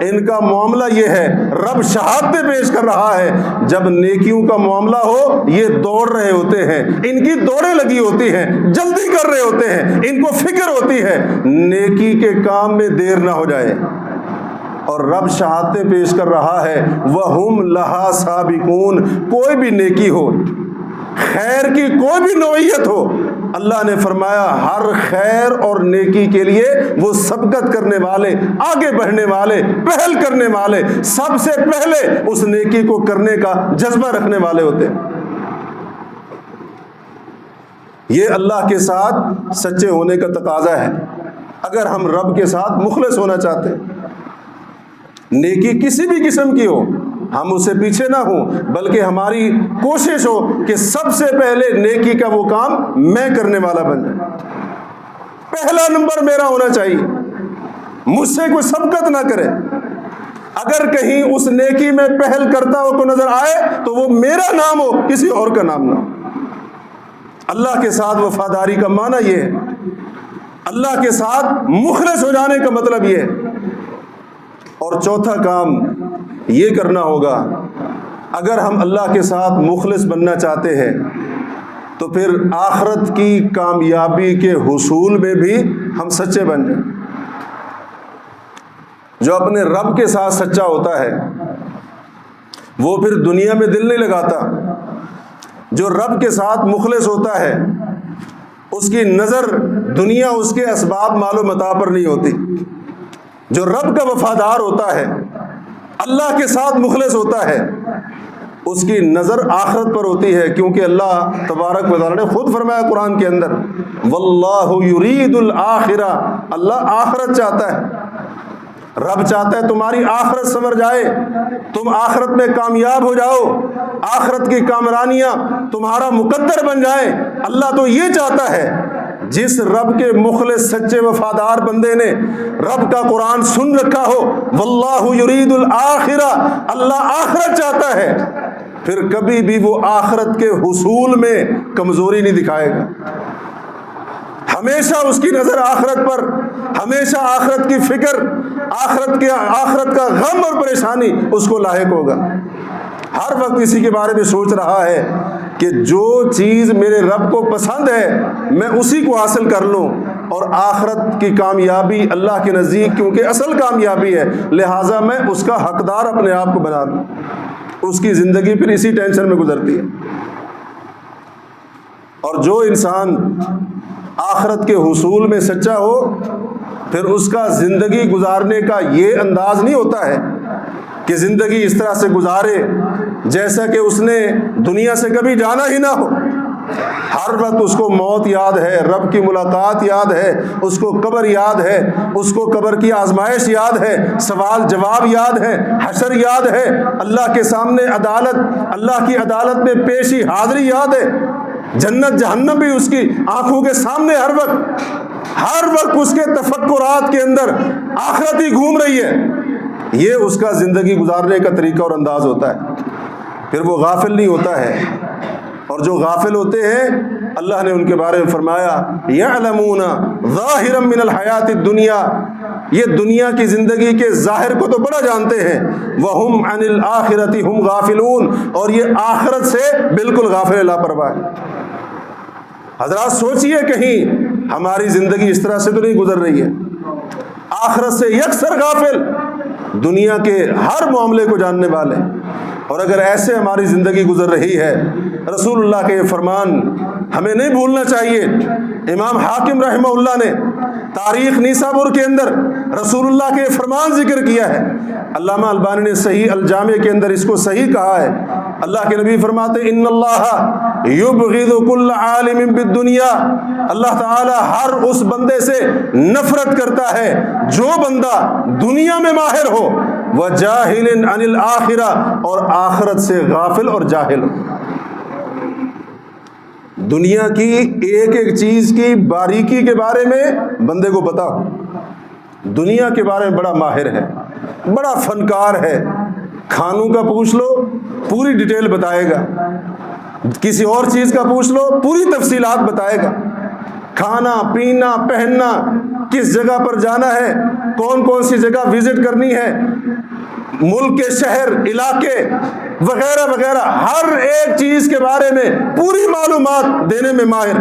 ان کا معاملہ یہ ہے۔ رب شہادتیں پیش کر رہا ہے، جب نیکیوں کا معاملہ ہو یہ دوڑ رہے ہوتے ہیں، ان کی دوڑیں لگی ہوتی ہیں، جلدی کر رہے ہوتے ہیں، ان کو فکر ہوتی ہے نیکی کے کام میں دیر نہ ہو جائے، اور رب شہادتیں پیش کر رہا ہے وَهُمْ لَهَا سَابِقُونَ۔ کوئی بھی نیکی ہو، خیر کی کوئی بھی نوعیت ہو، اللہ نے فرمایا ہر خیر اور نیکی کے لیے وہ سبقت کرنے والے، آگے بڑھنے والے، پہل کرنے والے، سب سے پہلے اس نیکی کو کرنے کا جذبہ رکھنے والے ہوتے ہیں۔ یہ اللہ کے ساتھ سچے ہونے کا تقاضا ہے۔ اگر ہم رب کے ساتھ مخلص ہونا چاہتے ہیں، نیکی کسی بھی قسم کی ہو، ہم اسے پیچھے نہ ہوں، بلکہ ہماری کوشش ہو کہ سب سے پہلے نیکی کا وہ کام میں کرنے والا بن جائے، پہلا نمبر میرا ہونا چاہیے، مجھ سے کوئی سبقت نہ کرے۔ اگر کہیں اس نیکی میں پہل کرتا ہو کو نظر آئے تو وہ میرا نام ہو، کسی اور کا نام نہ ہو۔ اللہ کے ساتھ وفاداری کا معنی یہ ہے، اللہ کے ساتھ مخلص ہو جانے کا مطلب یہ ہے۔ اور چوتھا کام یہ کرنا ہوگا، اگر ہم اللہ کے ساتھ مخلص بننا چاہتے ہیں تو پھر آخرت کی کامیابی کے حصول میں بھی ہم سچے بن جائیں۔ جو اپنے رب کے ساتھ سچا ہوتا ہے وہ پھر دنیا میں دل نہیں لگاتا۔ جو رب کے ساتھ مخلص ہوتا ہے اس کی نظر دنیا اس کے اسباب مال و متاع پر نہیں ہوتی۔ جو رب کا وفادار ہوتا ہے، اللہ کے ساتھ مخلص ہوتا ہے، اس کی نظر آخرت پر ہوتی ہے، کیونکہ اللہ تبارک و تعالیٰ نے خود فرمایا قرآن کے اندر واللہ یرید الآخرہ، اللہ آخرت چاہتا ہے۔ رب چاہتا ہے تمہاری آخرت سنور جائے، تم آخرت میں کامیاب ہو جاؤ، آخرت کی کامرانیاں تمہارا مقدر بن جائیں۔ اللہ تو یہ چاہتا ہے، جس رب کے مخلص سچے وفادار بندے نے رب کا قرآن سن رکھا ہو، واللہ یرید الآخرہ، اللہ آخرت چاہتا ہے، پھر کبھی بھی وہ آخرت کے حصول میں کمزوری نہیں دکھائے گا۔ ہمیشہ اس کی نظر آخرت پر، ہمیشہ آخرت کی فکر، آخرت کا غم اور پریشانی اس کو لاحق ہوگا۔ ہر وقت اسی کے بارے میں سوچ رہا ہے کہ جو چیز میرے رب کو پسند ہے میں اسی کو حاصل کر لوں، اور آخرت کی کامیابی اللہ کے نزدیک کیونکہ اصل کامیابی ہے، لہٰذا میں اس کا حقدار اپنے آپ کو بنا دوں۔ اس کی زندگی پھر اسی ٹینشن میں گزرتی ہے۔ اور جو انسان آخرت کے حصول میں سچا ہو، پھر اس کا زندگی گزارنے کا یہ انداز نہیں ہوتا ہے کہ زندگی اس طرح سے گزارے جیسا کہ اس نے دنیا سے کبھی جانا ہی نہ ہو۔ ہر وقت اس کو موت یاد ہے، رب کی ملاقات یاد ہے، اس کو قبر یاد ہے، اس کو قبر کی آزمائش یاد ہے، سوال جواب یاد ہے، حشر یاد ہے، اللہ کے سامنے عدالت، اللہ کی عدالت میں پیشی حاضری یاد ہے، جنت جہنم بھی اس کی آنکھوں کے سامنے ہر وقت اس کے تفکرات کے اندر آخرت ہی گھوم رہی ہے۔ یہ اس کا زندگی گزارنے کا طریقہ اور انداز ہوتا ہے، پھر وہ غافل نہیں ہوتا ہے۔ اور جو غافل ہوتے ہیں اللہ نے ان کے بارے میں فرمایا یعلمون ظاہرا من الحیات الدنیا، یہ دنیا کی زندگی کے ظاہر کو تو بڑا جانتے ہیں، وہم عن الآخرۃ ہم غافلون، اور یہ آخرت سے بالکل غافل لاپرواہ ہے۔ حضرات سوچئے کہیں ہماری زندگی اس طرح سے تو نہیں گزر رہی ہے، آخرت سے یکسر غافل، دنیا کے ہر معاملے کو جاننے والے. اور اگر ایسے ہماری زندگی گزر رہی ہے، رسول اللہ کے یہ فرمان ہمیں نہیں بھولنا چاہیے. امام حاکم رحمہ اللہ نے تاریخ نیسابور کے اندر رسول اللہ کے یہ فرمان ذکر کیا ہے. علامہ البانی نے صحیح الجامع کے اندر اس کو صحیح کہا ہے. اللہ کے نبی فرماتے ان اللہ یبغض کل عالم بالدنیا، اللہ تعالی ہر اس بندے سے نفرت کرتا ہے جو بندہ دنیا میں ماہر ہو، وجاہل عن الآخرہ، اور آخرت سے غافل اور جاہل ہو. دنیا کی ایک ایک چیز کی باریکی کے بارے میں بندے کو پتا ہو. دنیا کے بارے میں بڑا ماہر ہے، بڑا فنکار ہے. کھانوں کا پوچھ لو پوری ڈیٹیل بتائے گا، کسی اور چیز کا پوچھ لو پوری تفصیلات بتائے گا. کھانا پینا پہننا، کس جگہ پر جانا ہے، کون کون سی جگہ وزٹ کرنی ہے، ملک کے شہر علاقے وغیرہ وغیرہ، ہر ایک چیز کے بارے میں پوری معلومات دینے میں ماہر.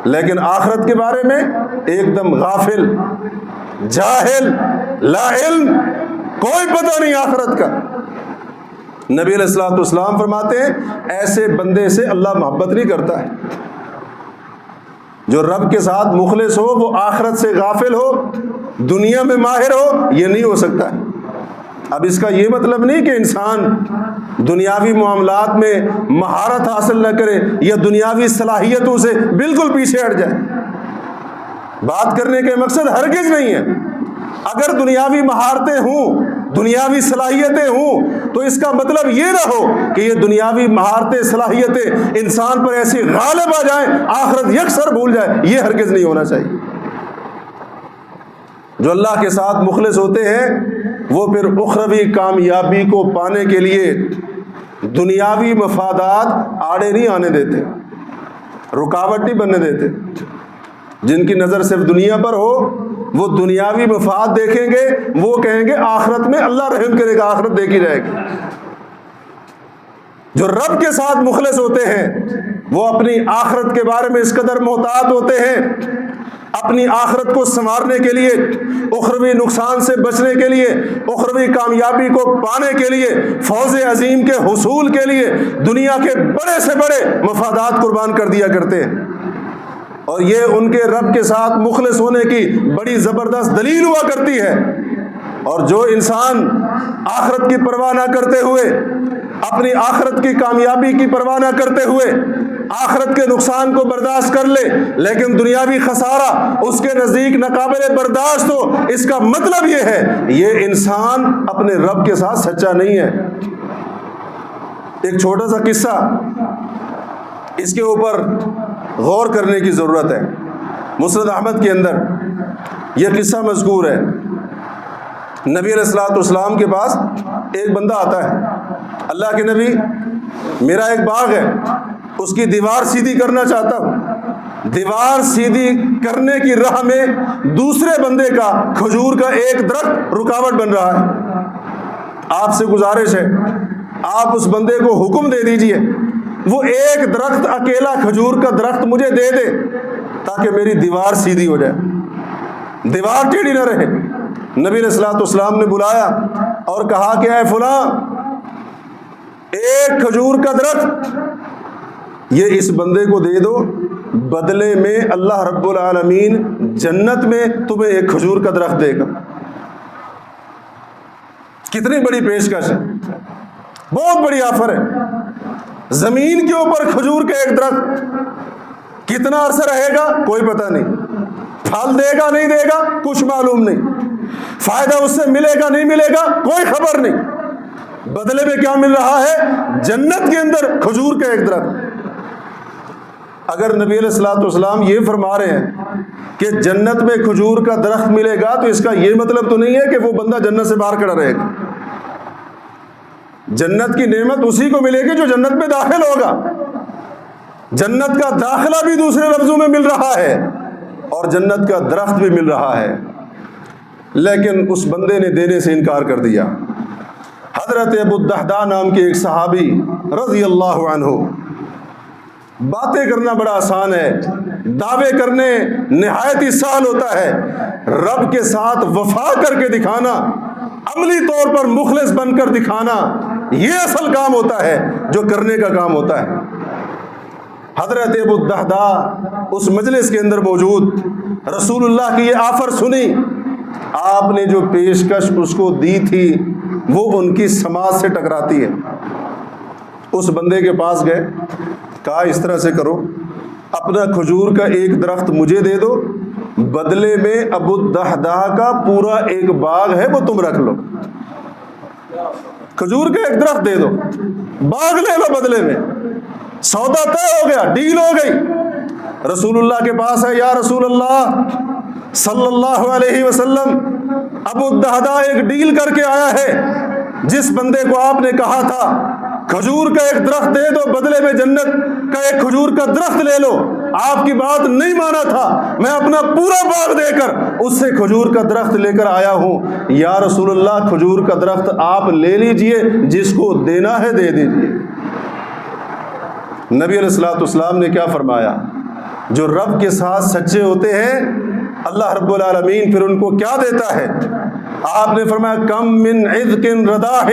لیکن آخرت کے بارے میں ایک دم غافل، جاہل، لا علم، کوئی پتہ نہیں آخرت کا. نبی علیہ الصلوۃ والسلام فرماتے ہیں ایسے بندے سے اللہ محبت نہیں کرتا ہے. جو رب کے ساتھ مخلص ہو وہ آخرت سے غافل ہو، دنیا میں ماہر ہو، یہ نہیں ہو سکتا ہے. اب اس کا یہ مطلب نہیں کہ انسان دنیاوی معاملات میں مہارت حاصل نہ کرے یا دنیاوی صلاحیتوں سے بالکل پیچھے ہٹ جائے. بات کرنے کے مقصد ہرگز نہیں ہے. اگر دنیاوی مہارتیں ہوں، دنیاوی صلاحیتیں ہوں، تو اس کا مطلب یہ نہ ہو کہ یہ دنیاوی مہارتیں صلاحیتیں انسان پر ایسی غالب آ جائیں آخرت یکسر بھول جائے. یہ ہرگز نہیں ہونا چاہیے. جو اللہ کے ساتھ مخلص ہوتے ہیں وہ پھر اخروی کامیابی کو پانے کے لیے دنیاوی مفادات آڑے نہیں آنے دیتے، رکاوٹ نہیں بننے دیتے. جن کی نظر صرف دنیا پر ہو وہ دنیاوی مفاد دیکھیں گے، وہ کہیں گے آخرت میں اللہ رحم کرے گا، آخرت دیکھی جائے گی. جو رب کے ساتھ مخلص ہوتے ہیں وہ اپنی آخرت کے بارے میں اس قدر محتاط ہوتے ہیں، اپنی آخرت کو سنوارنے کے لیے، اخروی نقصان سے بچنے کے لیے، اخروی کامیابی کو پانے کے لیے، فوز عظیم کے حصول کے لیے دنیا کے بڑے سے بڑے مفادات قربان کر دیا کرتے ہیں. اور یہ ان کے رب کے ساتھ مخلص ہونے کی بڑی زبردست دلیل ہوا کرتی ہے. اور جو انسان آخرت کی پرواہ نہ کرتے ہوئے، اپنی آخرت کی کامیابی کی پرواہ نہ کرتے ہوئے آخرت کے نقصان کو برداشت کر لے لیکن دنیاوی خسارہ اس کے نزدیک ناقابل برداشت ہو، اس کا مطلب یہ ہے یہ انسان اپنے رب کے ساتھ سچا نہیں ہے. ایک چھوٹا سا قصہ، اس کے اوپر غور کرنے کی ضرورت ہے. مسند احمد کے اندر یہ قصہ مذکور ہے. نبی علیہ الصلوۃ والسلام کے پاس ایک بندہ آتا ہے، اللہ کے نبی میرا ایک باغ ہے، اس کی دیوار سیدھی کرنا چاہتا ہوں. دیوار سیدھی کرنے کی راہ میں دوسرے بندے کا کھجور کا ایک درخت رکاوٹ بن رہا ہے. آپ سے گزارش ہے آپ اس بندے کو حکم دے دیجئے وہ ایک درخت اکیلا کھجور کا درخت مجھے دے دے تاکہ میری دیوار سیدھی ہو جائے، دیوار ٹیڑھی نہ رہے. نبی علیہ الصلوۃ والسلام نے بلایا اور کہا کہ اے فلاں، ایک کھجور کا درخت یہ اس بندے کو دے دو، بدلے میں اللہ رب العالمین جنت میں تمہیں ایک کھجور کا درخت دے گا. کتنی بڑی پیشکش ہے، بہت بڑی آفر ہے. زمین کے اوپر کھجور کا ایک درخت کتنا عرصہ رہے گا کوئی پتہ نہیں، پھل دے گا نہیں دے گا کچھ معلوم نہیں، فائدہ اس سے ملے گا نہیں ملے گا کوئی خبر نہیں. بدلے میں کیا مل رہا ہے؟ جنت کے اندر کھجور کا ایک درخت. اگر نبی علیہ الصلوۃ والسلام یہ فرما رہے ہیں کہ جنت میں کھجور کا درخت ملے گا تو اس کا یہ مطلب تو نہیں ہے کہ وہ بندہ جنت سے باہر کھڑا رہے گا. جنت کی نعمت اسی کو ملے گی جو جنت میں داخل ہوگا. جنت کا داخلہ بھی دوسرے لفظوں میں مل رہا ہے اور جنت کا درخت بھی مل رہا ہے. لیکن اس بندے نے دینے سے انکار کر دیا. حضرت ابو الدحداء نام کے ایک صحابی رضی اللہ عنہ، باتیں کرنا بڑا آسان ہے، دعوے کرنے نہایت ہی سہل ہوتا ہے، رب کے ساتھ وفا کر کے دکھانا عملی طور پر مخلص بن کر دکھانا، یہ اصل کام ہوتا ہے جو کرنے کا کام ہوتا ہے۔ حضرت ابو الدہداء اس مجلس کے اندر موجود، رسول اللہ کی یہ آفر سنی، آپ نے جو پیشکش اس کو دی تھی وہ ان کی سماج سے ٹکراتی ہے۔ اس بندے کے پاس گئے، کہا اس طرح سے کرو، اپنا کھجور کا ایک درخت مجھے دے دو، بدلے میں ابو الدہداء کا پورا ایک باغ ہے وہ تم رکھ لو۔ کھجور کا ایک درخت دے دو، باغ لے لو بدلے میں۔ سودا طے ہو گیا، ڈیل ہو گئی۔ رسول اللہ کے پاس ہے، یا رسول اللہ صلی اللہ علیہ وسلم، ابو الدہداء ایک ڈیل کر کے آیا ہے، جس بندے کو آپ نے کہا تھا کھجور کا ایک درخت دے دو، بدلے میں جنت کا ایک کھجور کا درخت لے لو، آپ کی بات نہیں مانا تھا، میں اپنا پورا باغ دے کر اس سے کھجور کا درخت لے کر آیا ہوں۔ یا رسول اللہ کھجور کا درخت آپ لے لیجئے، جس کو دینا ہے دے دیجئے۔ نبی علیہ الصلوۃ والسلام نے کیا فرمایا؟ جو رب کے ساتھ سچے ہوتے ہیں اللہ رب العالمین پھر ان کو کیا دیتا ہے؟ آپ نے فرمایا کم من عذق رداح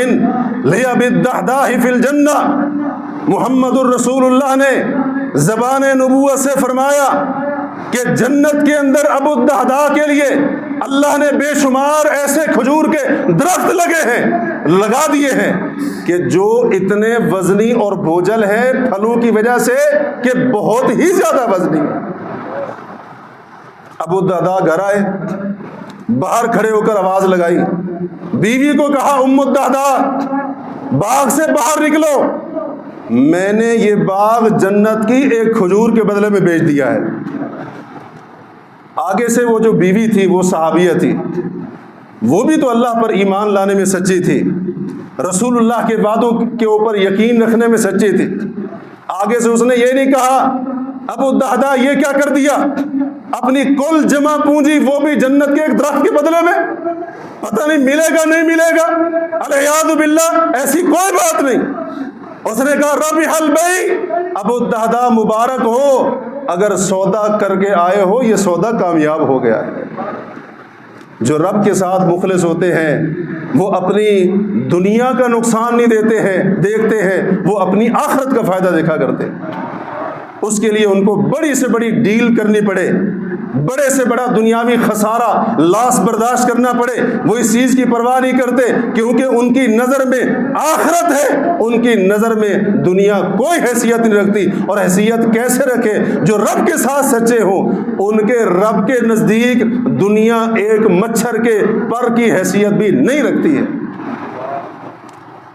لأبی الدہداء فی الجنہ۔ محمد الرسول اللہ نے زبان نبوت سے فرمایا کہ جنت کے اندر ابو الدہداء کے لیے اللہ نے بے شمار ایسے کھجور کے درخت لگا دیے ہیں کہ جو اتنے وزنی اور بوجھل ہے پھلوں کی وجہ سے کہ بہت ہی زیادہ وزنی ہے۔ ابو الدہداء گھر آئے، باہر کھڑے ہو کر آواز لگائی، بیوی کو کہا ام الدہداء باغ سے باہر نکلو، میں نے یہ باغ جنت کی ایک کھجور کے بدلے میں بیچ دیا ہے۔ آگے سے وہ جو بیوی تھی وہ صحابیہ تھی، وہ بھی تو اللہ پر ایمان لانے میں سچی تھی، رسول اللہ کے وعدوں کے اوپر یقین رکھنے میں سچی تھی۔ آگے سے اس نے یہ نہیں کہا ابو الدہداء یہ کیا کر دیا، اپنی کل جمع پونجی وہ بھی جنت کے ایک درخت کے بدلے میں، پتہ نہیں ملے گا نہیں ملے گا، العیاذ باللہ، ایسی کوئی بات نہیں۔ اس نے کہا ربح البیع، ابو الدہداء مبارک ہو، اگر سودا کر کے آئے ہو یہ سودا کامیاب ہو گیا ہے۔ جو رب کے ساتھ مخلص ہوتے ہیں وہ اپنی دنیا کا نقصان نہیں دیکھتے ہیں، وہ اپنی آخرت کا فائدہ دیکھا کرتے ہیں۔ اس کے لیے ان کو بڑی سے بڑی ڈیل کرنی پڑے، بڑے سے بڑا دنیاوی خسارہ لاس برداشت کرنا پڑے، وہ اس چیز کی پرواہ نہیں کرتے، کیونکہ ان کی نظر میں آخرت ہے، ان کی نظر میں دنیا کوئی حیثیت نہیں رکھتی۔ اور حیثیت کیسے رکھے؟ جو رب کے ساتھ سچے ہوں ان کے رب کے نزدیک دنیا ایک مچھر کے پر کی حیثیت بھی نہیں رکھتی ہے۔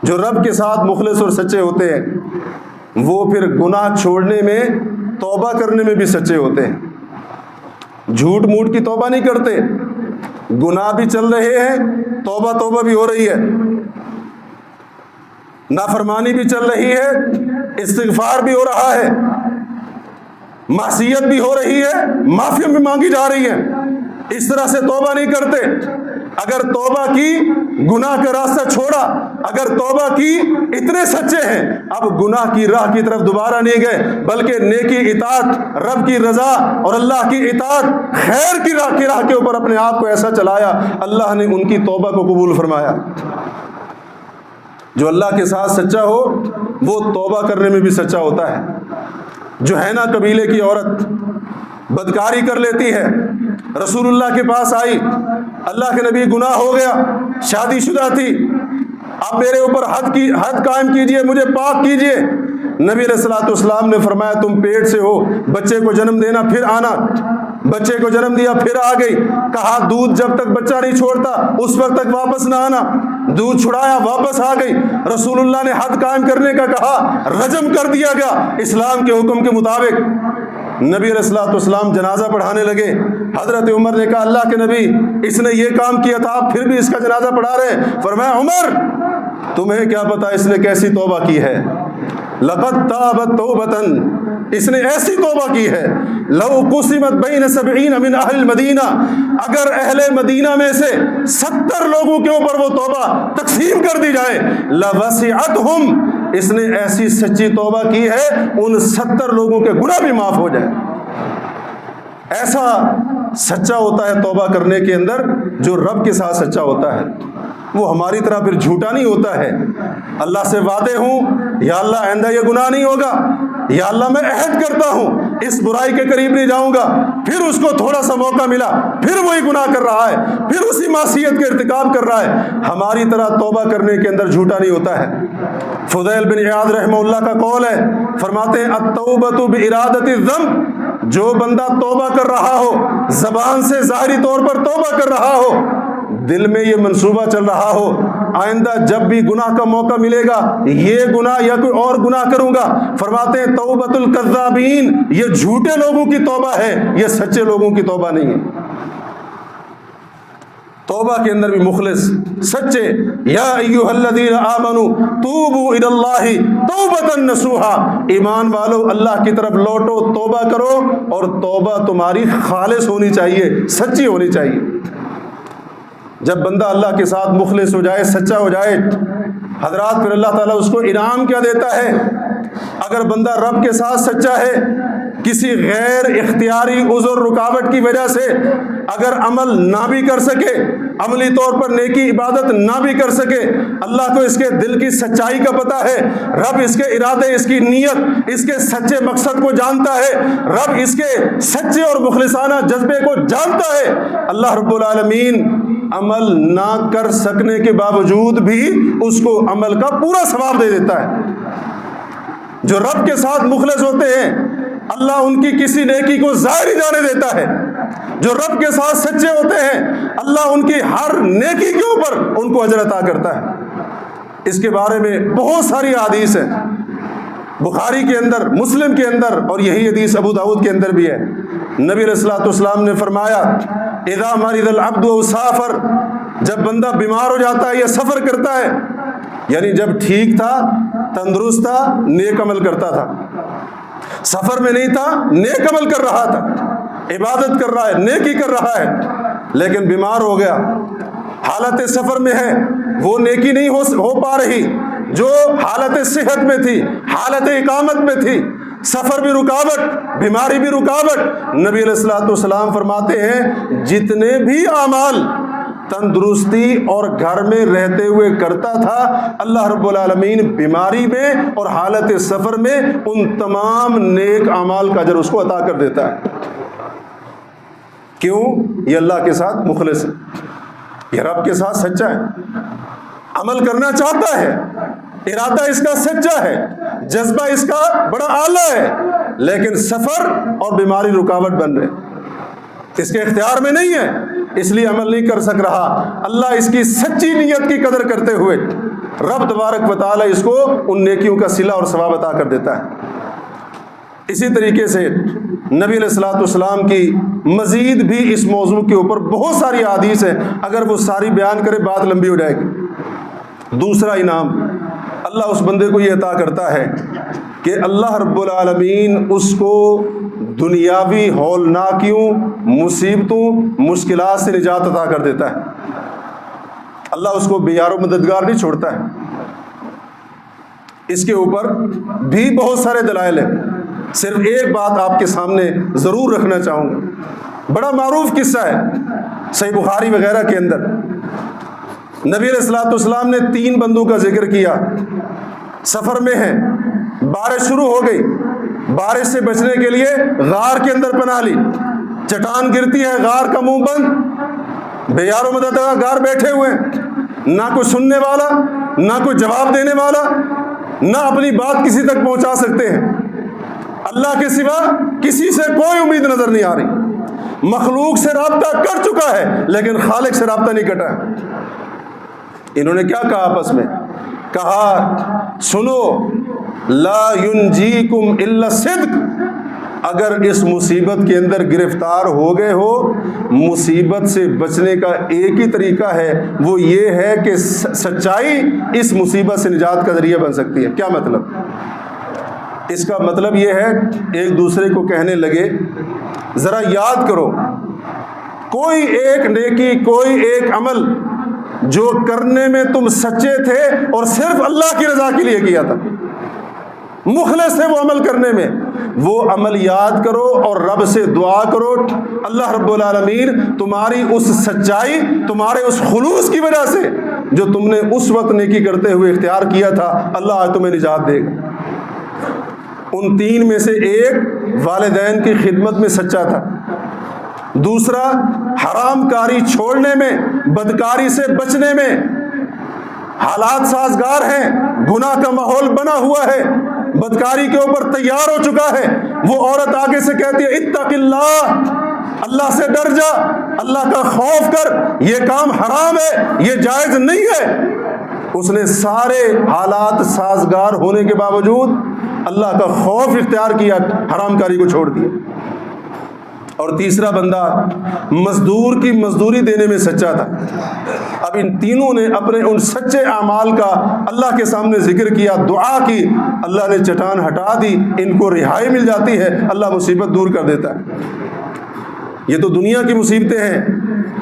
جو رب کے ساتھ مخلص اور سچے ہوتے ہیں وہ پھر گناہ چھوڑنے میں، توبہ کرنے میں بھی سچے ہوتے ہیں، جھوٹ موٹ کی توبہ نہیں کرتے، گناہ بھی چل رہے ہیں، توبہ بھی ہو رہی ہے، نافرمانی بھی چل رہی ہے، استغفار بھی ہو رہا ہے، معصیت بھی ہو رہی ہے، معافی بھی مانگی جا رہی ہے، اس طرح سے توبہ نہیں کرتے۔ اگر توبہ کی، گناہ کا راستہ چھوڑا، اگر توبہ کی، اتنے سچے ہیں، اب گناہ کی راہ کی طرف دوبارہ نہیں گئے، بلکہ نیکی، اطاعت، رب کی رضا اور اللہ کی اطاعت، خیر کی راہ کے اوپر اپنے آپ کو ایسا چلایا، اللہ نے ان کی توبہ کو قبول فرمایا۔ جو اللہ کے ساتھ سچا ہو وہ توبہ کرنے میں بھی سچا ہوتا ہے۔ جوہینہ قبیلے کی عورت بدکاری کر لیتی ہے، رسول اللہ کے پاس آئی، اللہ کے نبی گناہ ہو گیا، شادی شدہ تھی، اب میرے اوپر حد قائم کیجئے، مجھے پاک کیجئے۔ نبی علیہ الصلوۃ والسلام نے فرمایا تم پیٹ سے ہو، بچے کو جنم دینا پھر آنا، بچے کو جنم دیا پھر آ گئی، کہا دودھ جب تک بچہ نہیں چھوڑتا اس وقت تک واپس نہ آنا، دودھ چھڑایا واپس آ گئی، رسول اللہ نے حد قائم کرنے کا کہا، رجم کر دیا گیا اسلام کے حکم کے مطابق۔ نبی علیہ الصلوۃ والسلام جنازہ پڑھانے لگے، حضرت عمر نے کہا اللہ کے نبی اس نے یہ کام کیا تھا، آپ پھر بھی اس کا جنازہ پڑھا رہے ہیں؟ فرمایا عمر تمہیں کیا پتا اس نے کیسی توبہ کی ہے، لقد تابت توبتن، اس نے ایسی توبہ کی ہے، لو قسمت بین 70 من اہل المدینہ، اگر اہل مدینہ میں سے 70 لوگوں کے اوپر وہ توبہ تقسیم کر دی جائے، لوسعتہم، اس نے ایسی سچی توبہ کی ہے ان 70 لوگوں کے گناہ بھی معاف ہو جائے۔ ایسا سچا ہوتا ہے توبہ کرنے کے اندر جو رب کے ساتھ سچا ہوتا ہے۔ وہ ہماری طرح پھر جھوٹا نہیں ہوتا ہے. اللہ سے وعدے ہوں یا اللہ آئندہ یہ گناہ نہیں ہوگا, یا اللہ میں عہد کرتا ہوں اس برائی کے قریب نہیں جاؤں گا, پھر اس کو تھوڑا سا موقع ملا پھر وہی گناہ کر رہا ہے, پھر اسی معصیت کا ارتکاب کر رہا ہے. ہماری طرح توبہ کرنے کے اندر جھوٹا نہیں ہوتا ہے. فضیل بن عیاض رحمہ اللہ کا قول ہے, فرماتے ہیں التوبۃ بارادۃ الذنب, جو بندہ توبہ کر رہا ہو, زبان سے ظاہری طور پر توبہ کر رہا ہو, دل میں یہ منصوبہ چل رہا ہو آئندہ جب بھی گناہ کا موقع ملے گا یہ گناہ یا کوئی اور گناہ کروں گا, فرماتے ہیں توبۃ الکذابین, یہ جھوٹے لوگوں کی توبہ ہے, یہ سچے لوگوں کی توبہ نہیں ہے. توبہ کے اندر بھی مخلص سچے, یا ایھا الذین آمنوا توبوا الی اللہ توبۃ نصوحا, ایمان والو اللہ کی طرف لوٹو, توبہ کرو, اور توبہ تمہاری خالص ہونی چاہیے, سچی ہونی چاہیے. جب بندہ اللہ کے ساتھ مخلص ہو جائے, سچا ہو جائے, حضرات پھر اللہ تعالیٰ اس کو انعام کیا دیتا ہے. اگر بندہ رب کے ساتھ سچا ہے, کسی غیر اختیاری عذر رکاوٹ کی وجہ سے اگر عمل نہ بھی کر سکے, عملی طور پر نیکی عبادت نہ بھی کر سکے, اللہ کو اس کے دل کی سچائی کا پتہ ہے, رب اس کے ارادے, اس کی نیت, اس کے سچے مقصد کو جانتا ہے, رب اس کے سچے اور مخلصانہ جذبے کو جانتا ہے. اللہ رب العالمین عمل نہ کر سکنے کے باوجود بھی اس کو عمل کا پورا ثواب دے دیتا ہے. جو رب کے ساتھ مخلص ہوتے ہیں اللہ ان کی کسی نیکی کو ظاہر ہی جانے دیتا ہے. جو رب کے ساتھ سچے ہوتے ہیں اللہ ان کی ہر نیکی کے اوپر ان کو اجر عطا کرتا ہے. اس کے بارے میں بہت ساری احادیث ہیں, بخاری کے اندر, مسلم کے اندر, اور یہی حدیث ابو داؤد کے اندر بھی ہے. نبی علیہ الصلوۃ والسلام نے فرمایا اذا مرض العبد او سافر, جب بندہ بیمار ہو جاتا ہے یا سفر کرتا ہے, یعنی جب ٹھیک تھا, تندرست تھا, نیک عمل کرتا تھا, سفر میں نہیں تھا, نیک عمل کر رہا تھا, عبادت کر رہا ہے, نیکی کر رہا ہے, لیکن بیمار ہو گیا, حالت سفر میں ہے, وہ نیکی نہیں ہو پا رہی جو حالت صحت میں تھی, حالت اقامت میں تھی. سفر بھی رکاوٹ, بیماری بھی رکاوٹ. نبی علیہ الصلوۃ والسلام فرماتے ہیں جتنے بھی اعمال تندرستی اور گھر میں رہتے ہوئے کرتا تھا اللہ رب العالمین بیماری میں اور حالت سفر میں ان تمام نیک اعمال کا اجر اس کو عطا کر دیتا ہے. کیوں؟ یہ اللہ کے ساتھ مخلص ہے, یہ رب کے ساتھ سچا ہے, عمل کرنا چاہتا ہے, ارادہ اس کا سچا ہے, جذبہ اس کا بڑا اعلیٰ ہے, لیکن سفر اور بیماری رکاوٹ بن رہے, اس کے اختیار میں نہیں ہے, اس لیے عمل نہیں کر سک رہا. اللہ اس کی سچی نیت کی قدر کرتے ہوئے رب تبارک و تعالی اس کو ان نیکیوں کا صلہ اور ثواب عطا کر دیتا ہے. اسی طریقے سے نبی علیہ الصلوۃ والسلام کی مزید بھی اس موضوع کے اوپر بہت ساری احادیث ہیں, اگر وہ ساری بیان کرے بات لمبی ہو جائے گی. دوسرا انعام اللہ اس بندے کو یہ عطا کرتا ہے کہ اللہ رب العالمین اس کو دنیاوی ہولناکیوں, مصیبتوں, مشکلات سے نجات عطا کر دیتا ہے. اللہ اس کو بے یار و مددگار نہیں چھوڑتا ہے. اس کے اوپر بھی بہت سارے دلائل ہیں, صرف ایک بات آپ کے سامنے ضرور رکھنا چاہوں گا. بڑا معروف قصہ ہے صحیح بخاری وغیرہ کے اندر. نبی علیہ الصلوۃ والسلام نے 3 بندوں کا ذکر کیا, سفر میں ہیں, بارش شروع ہو گئی, بارش سے بچنے کے لیے غار کے اندر پناہ لی, چٹان گرتی ہے, غار کا منہ بند, بے یار و مددگار بیٹھے ہوئے, نہ کوئی سننے والا, نہ کوئی جواب دینے والا, نہ اپنی بات کسی تک پہنچا سکتے ہیں. اللہ کے سوا کسی سے کوئی امید نظر نہیں آ رہی. مخلوق سے رابطہ کر چکا ہے لیکن خالق سے رابطہ نہیں کٹا ہے. انہوں نے کیا کہا آپس میں؟ کہا سنو, لا ینجیکم الا الصدق, اگر اس مصیبت کے اندر گرفتار ہو گئے ہو, مصیبت سے بچنے کا ایک ہی طریقہ ہے, وہ یہ ہے کہ سچائی اس مصیبت سے نجات کا ذریعہ بن سکتی ہے. کیا مطلب؟ اس کا مطلب یہ ہے ایک دوسرے کو کہنے لگے ذرا یاد کرو کوئی ایک نیکی, کوئی ایک عمل جو کرنے میں تم سچے تھے اور صرف اللہ کی رضا کے لیے کیا تھا, مخلص تھے وہ عمل کرنے میں, وہ عملیات کرو اور رب سے دعا کرو، اللہ رب العالمین تمہاری اس سچائی، تمہارے اس خلوص کی وجہ سے جو تم نے اس وقت نیکی کرتے ہوئے اختیار کیا تھا، اللہ آج تمہیں نجات دے گا۔ ان تین میں سے ایک والدین کی خدمت میں سچا تھا، دوسرا حرام کاری چھوڑنے میں، بدکاری سے بچنے میں، حالات سازگار ہیں، گناہ کا ماحول بنا ہوا ہے، بدکاری کے اوپر تیار ہو چکا ہے، وہ عورت آگے سے کہتی ہے اتق اللہ، اللہ سے ڈر جا، اللہ کا خوف کر، یہ کام حرام ہے، یہ جائز نہیں ہے۔ اس نے سارے حالات سازگار ہونے کے باوجود اللہ کا خوف اختیار کیا، حرام کاری کو چھوڑ دیا۔ اور تیسرا بندہ مزدور کی مزدوری دینے میں سچا تھا۔ اب ان تینوں نے اپنے ان سچے اعمال کا اللہ کے سامنے ذکر کیا، دعا کی، اللہ نے چٹان ہٹا دی، ان کو رہائی مل جاتی ہے، اللہ مصیبت دور کر دیتا ہے۔ یہ تو دنیا کی مصیبتیں ہیں۔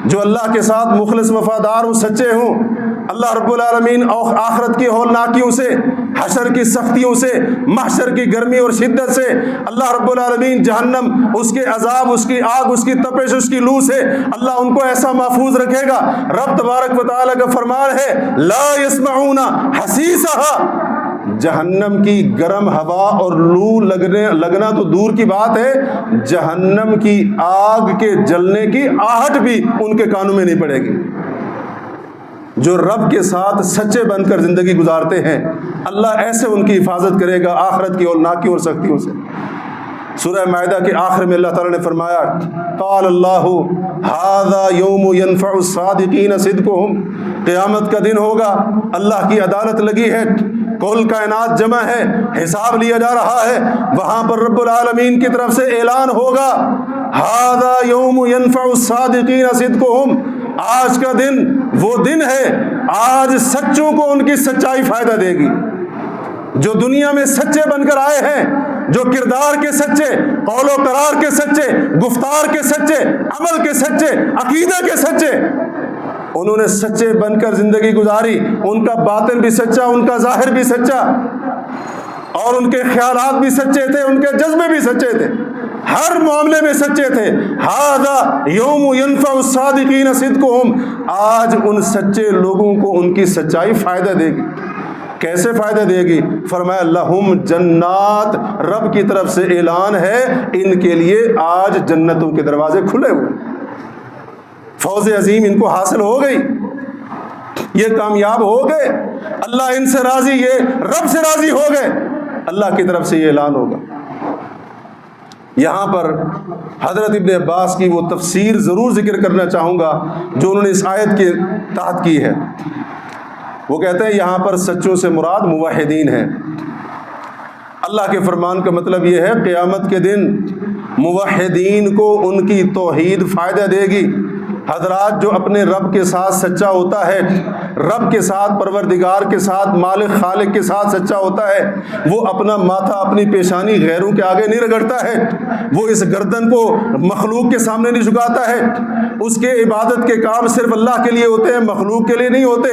جو اللہ کے ساتھ مخلص وفادار ہوں، سچے ہوں، اللہ رب العالمین آخرت کی ہولناکیوں سے، حشر کی سختیوں سے، محشر کی گرمی اور شدت سے، اللہ رب العالمین جہنم، اس کے عذاب، اس کی آگ، اس کی تپش، اس کی لو سے اللہ ان کو ایسا محفوظ رکھے گا۔ رب تبارک و تعالیٰ کا فرمان ہے لا یسمعون حسیسہا، جہنم کی گرم ہوا اور لو لگنا تو دور کی بات ہے، جہنم کی آگ کے جلنے کی آہٹ بھی ان کے کانوں میں نہیں پڑے گی۔ جو رب کے ساتھ سچے بن کر زندگی گزارتے ہیں، اللہ ایسے ان کی حفاظت کرے گا آخرت کی ہولناکیوں اور سختیوں سے۔ سورہ مائدہ کے آخر میں اللہ تعالیٰ نے فرمایا قال اللہ ھذا یوم ینفع الصادقین صدقہم، قیامت کا دن ہوگا، اللہ کی عدالت لگی ہے، کل کائنات جمع ہے، حساب لیا جا رہا ہے، وہاں پر رب العالمین کی طرف سے اعلان ہوگا ھذا یوم ینفع الصادقین صدقہم، آج کا دن وہ دن ہے، آج سچوں کو ان کی سچائی فائدہ دے گی۔ جو دنیا میں سچے بن کر آئے ہیں، جو کردار کے سچے، قول و قرار کے سچے، گفتار کے سچے، عمل کے سچے، عقیدہ کے سچے، انہوں نے سچے بن کر زندگی گزاری، ان کا باطن بھی سچا، ان کا ظاہر بھی سچا، اور ان کے خیالات بھی سچے تھے، ان کے جذبے بھی سچے تھے، ہر معاملے میں سچے تھے۔ ھذا یوم ینفع الصادقین صدقہم، آج ان سچے لوگوں کو ان کی سچائی فائدہ دے گی۔ کیسے فائدہ دے گی؟ فرمایا لہم جنات، رب کی طرف سے اعلان ہے ان کے لیے آج جنتوں کے دروازے کھلے ہوئے، فوز عظیم ان کو حاصل ہو گئی، یہ کامیاب ہو گئے، اللہ ان سے راضی، یہ رب سے راضی ہو گئے، اللہ کی طرف سے یہ اعلان ہوگا۔ یہاں پر حضرت ابن عباس کی وہ تفسیر ضرور ذکر کرنا چاہوں گا جو انہوں نے اس آیت کے تحت کی ہے۔ وہ کہتے ہیں یہاں پر سچوں سے مراد موحدین ہیں۔ اللہ کے فرمان کا مطلب یہ ہے قیامت کے دن موحدین کو ان کی توحید فائدہ دے گی۔ حضرات، جو اپنے رب کے ساتھ سچا ہوتا ہے، رب کے ساتھ، پروردگار کے ساتھ، مالک خالق کے ساتھ سچا ہوتا ہے، وہ اپنا ماتھا، اپنی پیشانی غیروں کے آگے نہیں رگڑتا ہے، وہ اس گردن کو مخلوق کے سامنے نہیں جھکاتا ہے، اس کے عبادت کے کام صرف اللہ کے لیے ہوتے ہیں، مخلوق کے لیے نہیں ہوتے۔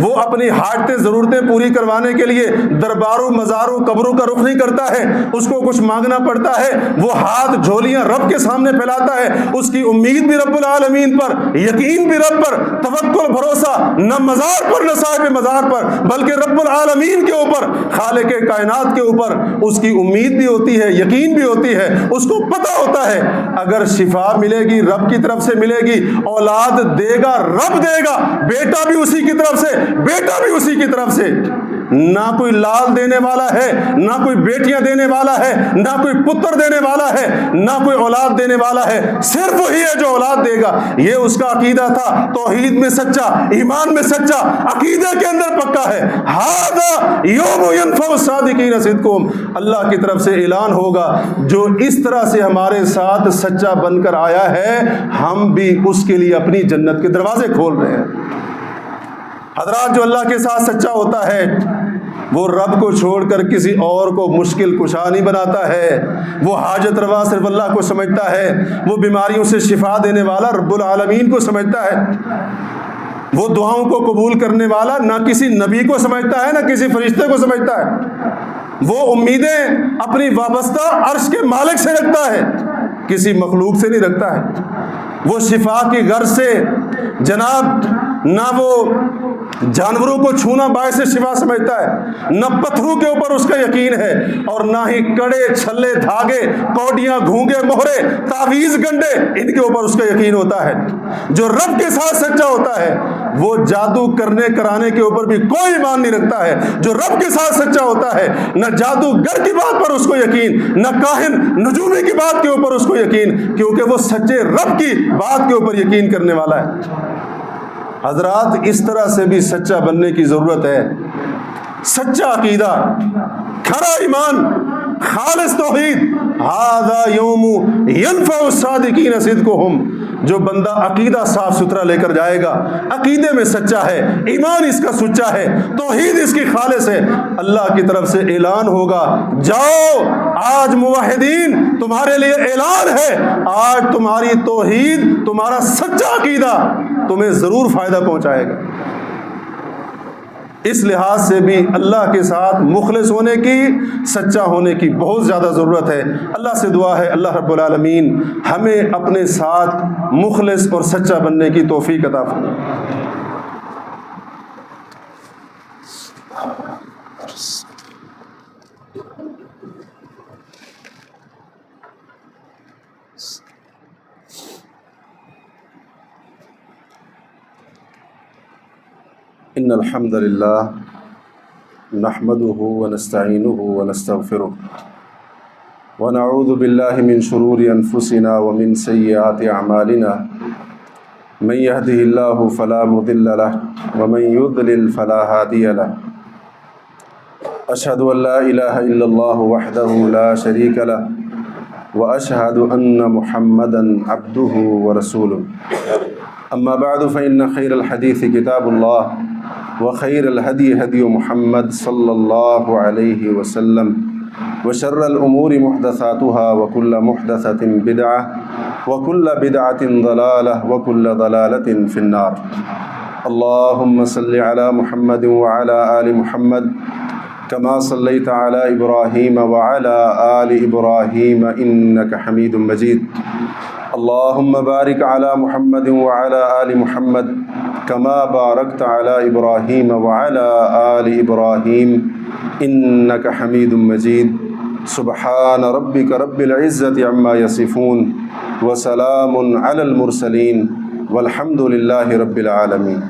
وہ اپنی حاجتیں، ضرورتیں پوری کروانے کے لیے درباروں، مزاروں، قبروں کا رخ نہیں کرتا ہے، اس کو کچھ مانگنا پڑتا ہے، وہ ہاتھ جھولیاں رب کے سامنے پھیلاتا ہے، اس کی امید بھی رب العالمین پر، یقین بھی رب پر، توکل، بھروسہ نہ مزار پر نہ صاحب مزار پر، بلکہ رب العالمین کے اوپر، خالق کائنات کے اوپر اس کی امید بھی ہوتی ہے، یقین بھی ہوتی ہے، اس کو پتہ ہوتا ہے اگر شفا ملے گی رب کی طرف سے ملے گی، اولاد دے گا رب دے گا، بیٹا بھی اسی کی طرف سے، بیٹا بھی اسی کی طرف سے، نہ کوئی لال دینے والا ہے، نہ کوئی بیٹیاں دینے والا ہے، نہ کوئی پتر دینے والا ہے، نہ کوئی اولاد دینے والا ہے، صرف وہی ہے جو اولاد دے گا۔ یہ اس کا عقیدہ تھا، توحید میں سچا، ایمان میں سچا، عقیدے کے اندر پکا ہے۔ ھذا یوم ینفع الصادقین صدقہم، اللہ کی طرف سے اعلان ہوگا جو اس طرح سے ہمارے ساتھ سچا بن کر آیا ہے، ہم بھی اس کے لیے اپنی جنت کے دروازے کھول رہے ہیں۔ حضرات، جو اللہ کے ساتھ سچا ہوتا ہے وہ رب کو چھوڑ کر کسی اور کو مشکل کشا نہیں بناتا ہے، وہ حاجت روا صرف اللہ کو سمجھتا ہے، وہ بیماریوں سے شفا دینے والا رب العالمین کو سمجھتا ہے، وہ دعاؤں کو قبول کرنے والا نہ کسی نبی کو سمجھتا ہے نہ کسی فرشتے کو سمجھتا ہے، وہ امیدیں اپنی وابستہ عرش کے مالک سے رکھتا ہے، کسی مخلوق سے نہیں رکھتا ہے۔ وہ شفا کی غرض سے جناب نہ وہ جانوروں کو چھونا باعث شفا سمجھتا ہے، نہ پتھروں کے اوپر اس کا یقین ہے، اور نہ ہی کڑے چھلے دھاگے کوڈیاں گھونگے مہرے تعویذ گنڈے ان کے اوپر اس کا یقین ہوتا ہے۔ جو رب کے ساتھ سچا ہوتا ہے وہ جادو کرنے کرانے کے اوپر بھی کوئی ایمان نہیں رکھتا ہے۔ جو رب کے ساتھ سچا ہوتا ہے نہ جادوگر کی بات پر اس کو یقین، نہ کاہن نجومی کی بات کے اوپر اس کو یقین، کیونکہ وہ سچے رب کی بات کے اوپر یقین کرنے والا ہے۔ حضرات اس طرح سے بھی سچا بننے کی ضرورت ہے۔ سچا عقیدہ، کھرا ایمان، خالص توحید، ھذا یوم ینفع الصادقین صدقہم۔ جو بندہ عقیدہ صاف ستھرا لے کر جائے گا، عقیدے میں سچا ہے، ایمان اس کا سچا ہے، توحید اس کی خالص ہے، اللہ کی طرف سے اعلان ہوگا، جاؤ آج موحدین تمہارے لیے اعلان ہے، آج تمہاری توحید، تمہارا سچا عقیدہ تمہیں ضرور فائدہ پہنچائے گا۔ اس لحاظ سے بھی اللہ کے ساتھ مخلص ہونے کی، سچا ہونے کی بہت زیادہ ضرورت ہے۔ اللہ سے دعا ہے اللہ رب العالمین ہمیں اپنے ساتھ مخلص اور سچا بننے کی توفیق عطا فرمائے۔ ان الحمد للہ نحمده ونستعینه ونستغفره ونعوذ باللہ من شرور انفسنا ومن سیئات اعمالنا من يهده اللہ فلا مضل له ومن يضلل فلا هادی له اشهد ان لا الہ الا اللہ وحدہ لا شریک له واشهد ان محمدا عبده ورسوله اما بعد فإن خیر الحدیث کتاب اللہ وخیر الہدی ہدی محمد صلی اللہ علیہ وسلم وشر الامور محدثاتها وکل محدثۃ بدعہ وکل بدعۃ ضلالہ وکل ضلالۃ فی النار۔ اللہم صلی علی محمد وعلی آل محمد کما صلیت علی ابراہیم وعلی آل ابراہیم انک حمید مجید۔ اللہم بارک علی محمد وعلی آل محمد کما بارکت علی ابراہیم وعلی آل ابراہیم انک حمید مجید۔ سبحان ربک رب العزت عما یصفون وسلام علی المرسلین والحمد للہ رب العالمین۔